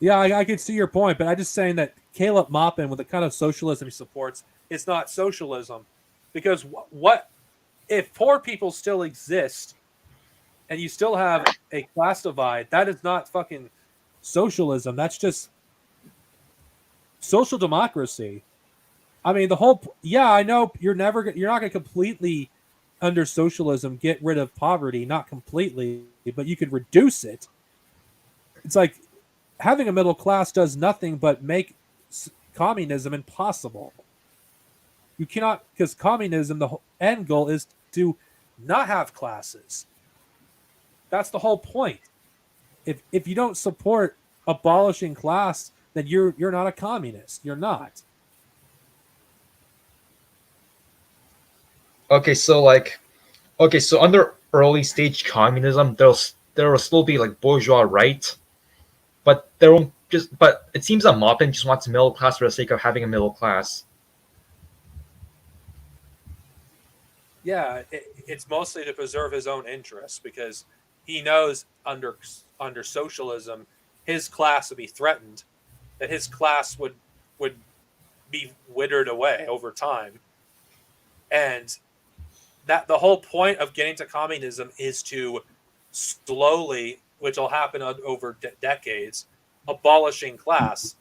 Yeah, I can see your point, but I'm just saying that Caleb Maupin, with the kind of socialism he supports, it's not socialism, because what if poor people still exist and you still have a class divide? That is not fucking socialism. That's just social democracy. I mean, I know you're not going to completely, under socialism, get rid of poverty, not completely, but you could reduce it. It's like having a middle class does nothing but make communism impossible. You cannot, because communism, the end goal is to not have classes. That's the whole point. If you don't support abolishing class, then you're not a communist. You're not. So under early stage communism, there will still be like bourgeois right, but there won't just. But it seems that Maupin just wants a middle class for the sake of having a middle class. Yeah, it's mostly to preserve his own interests, because he knows under socialism his class would be threatened, that his class would be withered away over time, and that the whole point of getting to communism is to slowly, which will happen over decades, abolishing class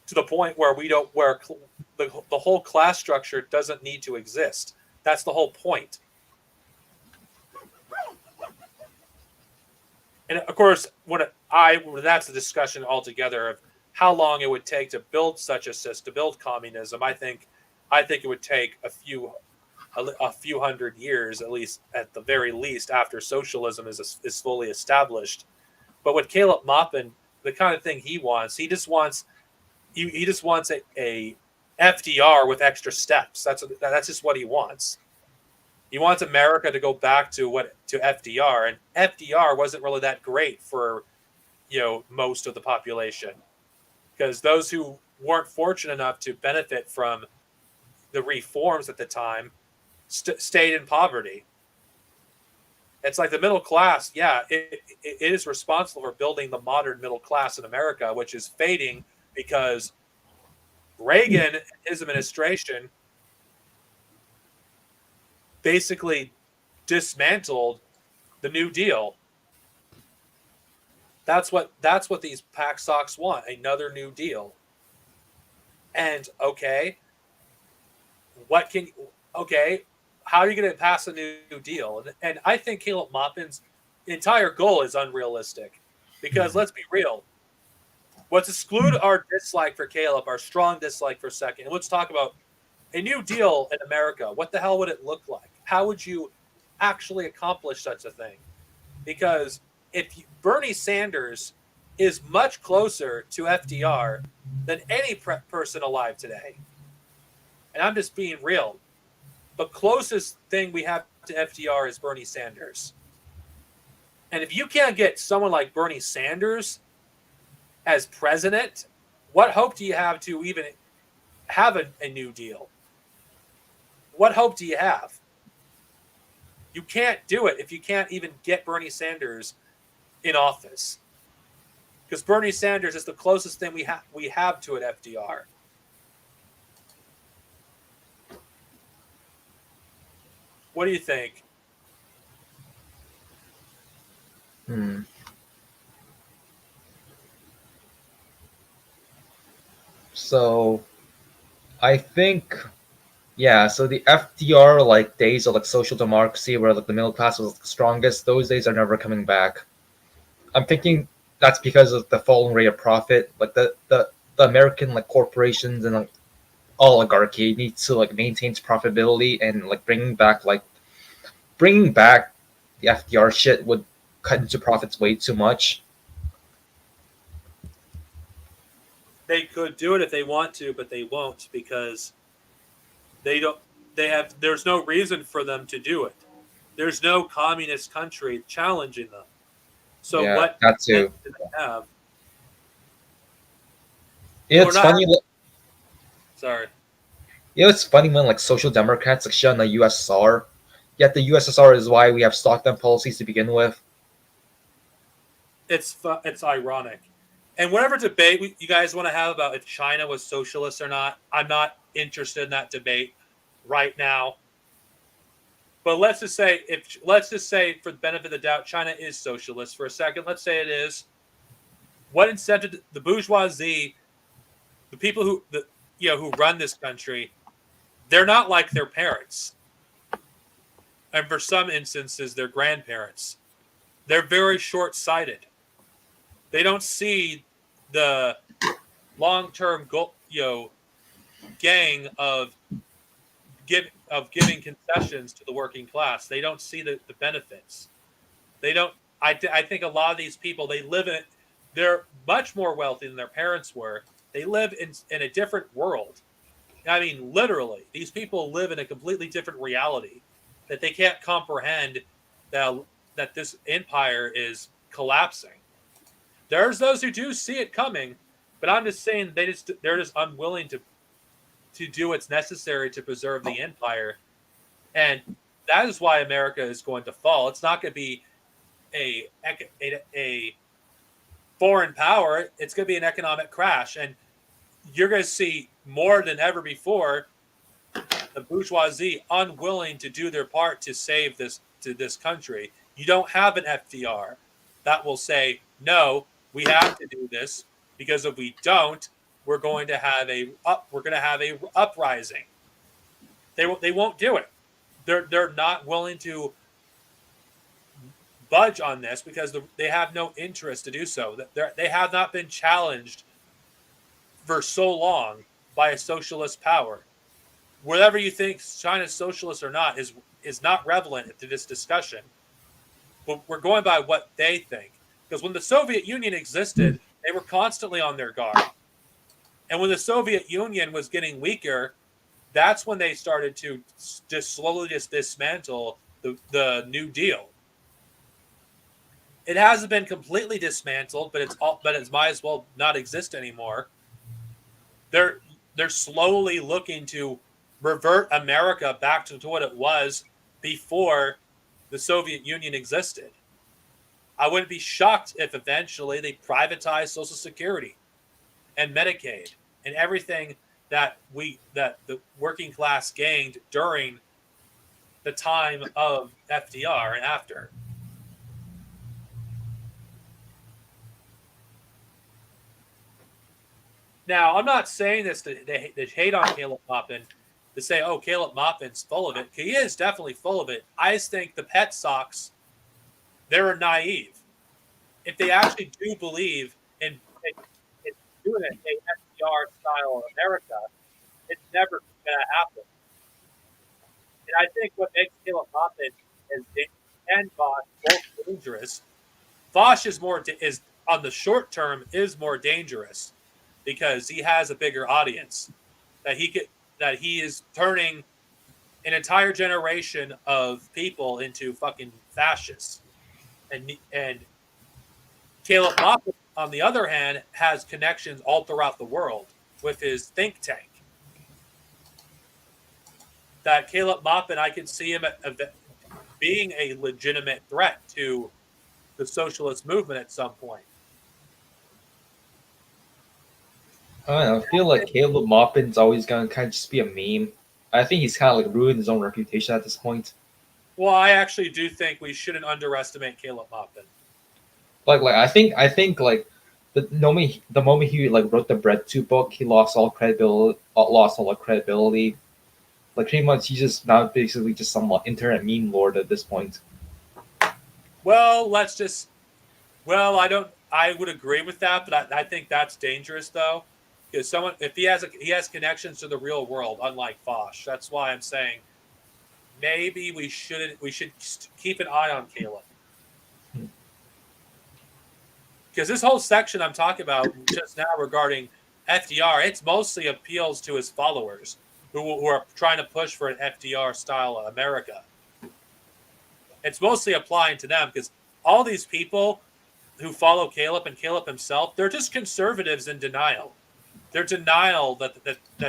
to the point where the whole class structure doesn't need to exist. That's the whole point. And of course, that's a discussion altogether of how long it would take to build such a system, to build communism. I think it would take a few hundred years, at least, at the very least, after socialism is fully established. But with Caleb Maupin, the kind of thing he wants he just wants a FDR with extra steps. That's just what he wants. He wants America to go back to FDR, and FDR wasn't really that great for most of the population, because those who weren't fortunate enough to benefit from the reforms at the time stayed in poverty. It's like the middle class. Yeah, it is responsible for building the modern middle class in America, which is fading because Reagan and his administration basically dismantled the New Deal. That's what these PAC socks want, another New Deal. And how are you going to pass a New Deal? And I think Caleb Maupin's entire goal is unrealistic, because let's be real. Let's exclude our dislike for Caleb, our strong dislike for a second, and let's talk about a New Deal in America. What the hell would it look like? How would you actually accomplish such a thing? Because Bernie Sanders is much closer to FDR than any person alive today. And I'm just being real. The closest thing we have to FDR is Bernie Sanders. And if you can't get someone like Bernie Sanders as president, what hope do you have to even have a New Deal? What hope do you have? You can't do it if you can't even get Bernie Sanders in office. Because Bernie Sanders is the closest thing we have to an FDR. What do you think? So I think, yeah, so the FDR like days of like social democracy where like the middle class was the strongest, those days are never coming back. I'm thinking that's because of the falling rate of profit. Like the American like corporations and like oligarchy needs to like maintain its profitability, and like bringing back the FDR shit would cut into profits way too much. They could do it if they want to, but they won't, because there's no reason for them to do it. There's no communist country challenging them. So Yeah, what that too. do they have? It's funny. Sorry. It's funny when like social democrats like shit on the USSR. Yet the USSR is why we have lockdown policies to begin with. It's ironic. And whatever debate you guys want to have about if China was socialist or not, I'm not interested in that debate right now. But let's just say for the benefit of the doubt, China is socialist for a second. Let's say it is. What incentive the bourgeoisie, the people who run this country, they're not like their parents, and for some instances, their grandparents. They're very short-sighted. They don't see the long-term goal, gang of giving concessions to the working class. They don't see the benefits. They don't. I think a lot of these people, they're much more wealthy than their parents were. They live in a different world. I mean, literally, these people live in a completely different reality that they can't comprehend, that this empire is collapsing. There's those who do see it coming, but I'm just saying they're just unwilling to do what's necessary to preserve the empire. And that is why America is going to fall. It's not going to be a foreign power. It's going to be an economic crash. And you're going to see more than ever before the bourgeoisie unwilling to do their part to save this country. You don't have an FDR that will say, no, we have to do this, because if we don't, we're going to have a uprising. They won't do it. They're not willing to budge on this because they have no interest to do so. They have not been challenged for so long by a socialist power. Whatever you think China's socialist or not is not relevant to this discussion. But we're going by what they think. Because when the Soviet Union existed, they were constantly on their guard. And when the Soviet Union was getting weaker, that's when they started to just slowly dismantle the New Deal. It hasn't been completely dismantled, but it might as well not exist anymore. They're slowly looking to revert America back to what it was before the Soviet Union existed. I wouldn't be shocked if eventually they privatize Social Security and Medicaid and everything that the working class gained during the time of FDR and after. Now, I'm not saying this to hate on Caleb Maupin, to say, oh, Caleb Maupin's full of it. He is definitely full of it. I just think the Pet Sox, they're naive. If they actually do believe in doing it in FDR style America, it's never going to happen. And I think what makes Caleb Maupin and Vosh both dangerous. Vosh is on the short term is more dangerous because he has a bigger audience that he is turning an entire generation of people into fucking fascists. And Caleb Maupin, on the other hand, has connections all throughout the world with his think tank. That Caleb Maupin, I could see him being a legitimate threat to the socialist movement at some point. I don't know. I feel like Caleb Maupin's always gonna kind of just be a meme. I think he's kind of like ruined his own reputation at this point. Well, I actually do think we shouldn't underestimate Caleb Maupin. Like I think like the moment he like wrote the Bread 2 book, he lost all credibility. Like pretty much, he's just now basically just some internet meme lord at this point. Well, I would agree with that, but I think that's dangerous though, because if he has connections to the real world, unlike Foch. That's why I'm saying maybe we should keep an eye on Caleb. Because this whole section I'm talking about just now regarding FDR, it's mostly appeals to his followers who are trying to push for an FDR style America. It's mostly applying to them because all these people who follow Caleb and Caleb himself, they're just conservatives in denial. They're denial that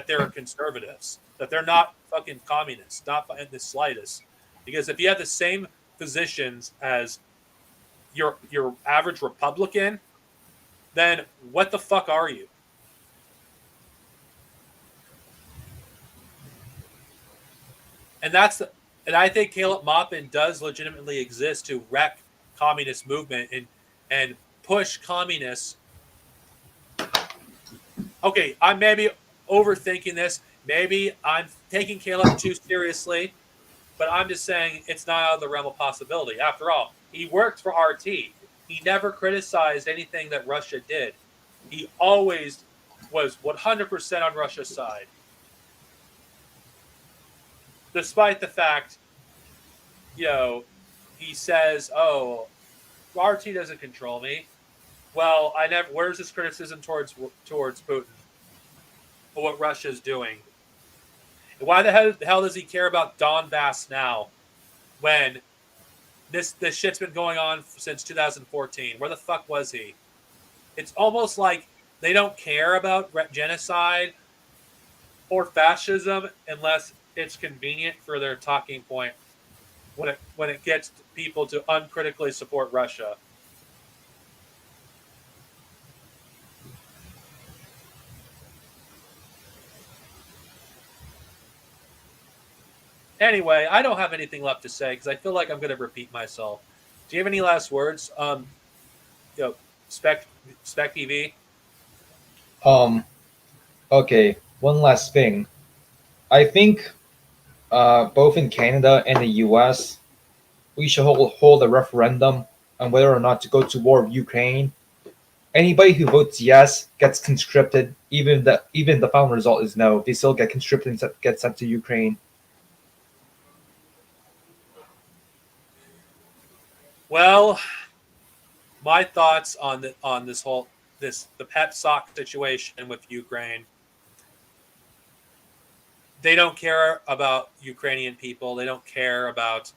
they're conservatives, that they're not fucking communists, not in the slightest. Because if you have the same positions as your average Republican, then what the fuck are you? And I think Caleb Maupin does legitimately exist to wreck communist movement and push communists. Okay, I'm maybe overthinking this. Maybe I'm taking Caleb too seriously, but I'm just saying it's not out of the realm of possibility. After all, he worked for RT. He never criticized anything that Russia did. He always was 100% on Russia's side. Despite the fact, he says, oh, RT doesn't control me. Well, where's his criticism towards Putin? Or what Russia's doing? And why the hell does he care about Donbass now when this shit's been going on since 2014? Where the fuck was he? It's almost like they don't care about genocide or fascism unless it's convenient for their talking point when it gets people to uncritically support Russia. Anyway, I don't have anything left to say because I feel like I'm going to repeat myself. Do you have any last words? Spec TV. Okay. One last thing. I think, both in Canada and the U.S., we should hold a referendum on whether or not to go to war with Ukraine, anybody who votes yes gets conscripted. Even the final result is no, they still get conscripted and get sent to Ukraine. Well, my thoughts on this whole the pep sock situation with Ukraine. They don't care about Ukrainian people. They don't care about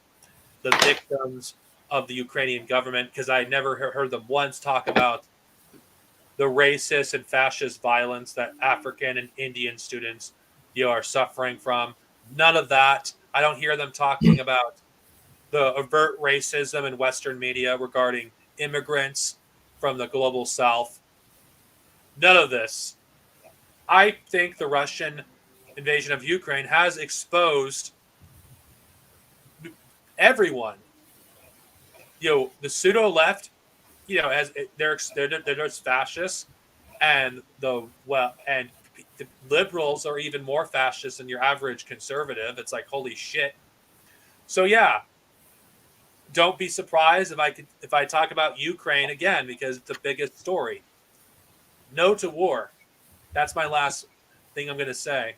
the victims of the Ukrainian government, because I never heard them once talk about the racist and fascist violence that African and Indian students are suffering from. None of that. I don't hear them talking about the overt racism in Western media regarding immigrants from the global South. None of this. I think the Russian invasion of Ukraine has exposed everyone. The pseudo left, as they're just fascists, and the liberals are even more fascist than your average conservative. It's like, holy shit. So yeah, don't be surprised if I talk about Ukraine again, because it's the biggest story. No to war. That's my last thing I'm going to say.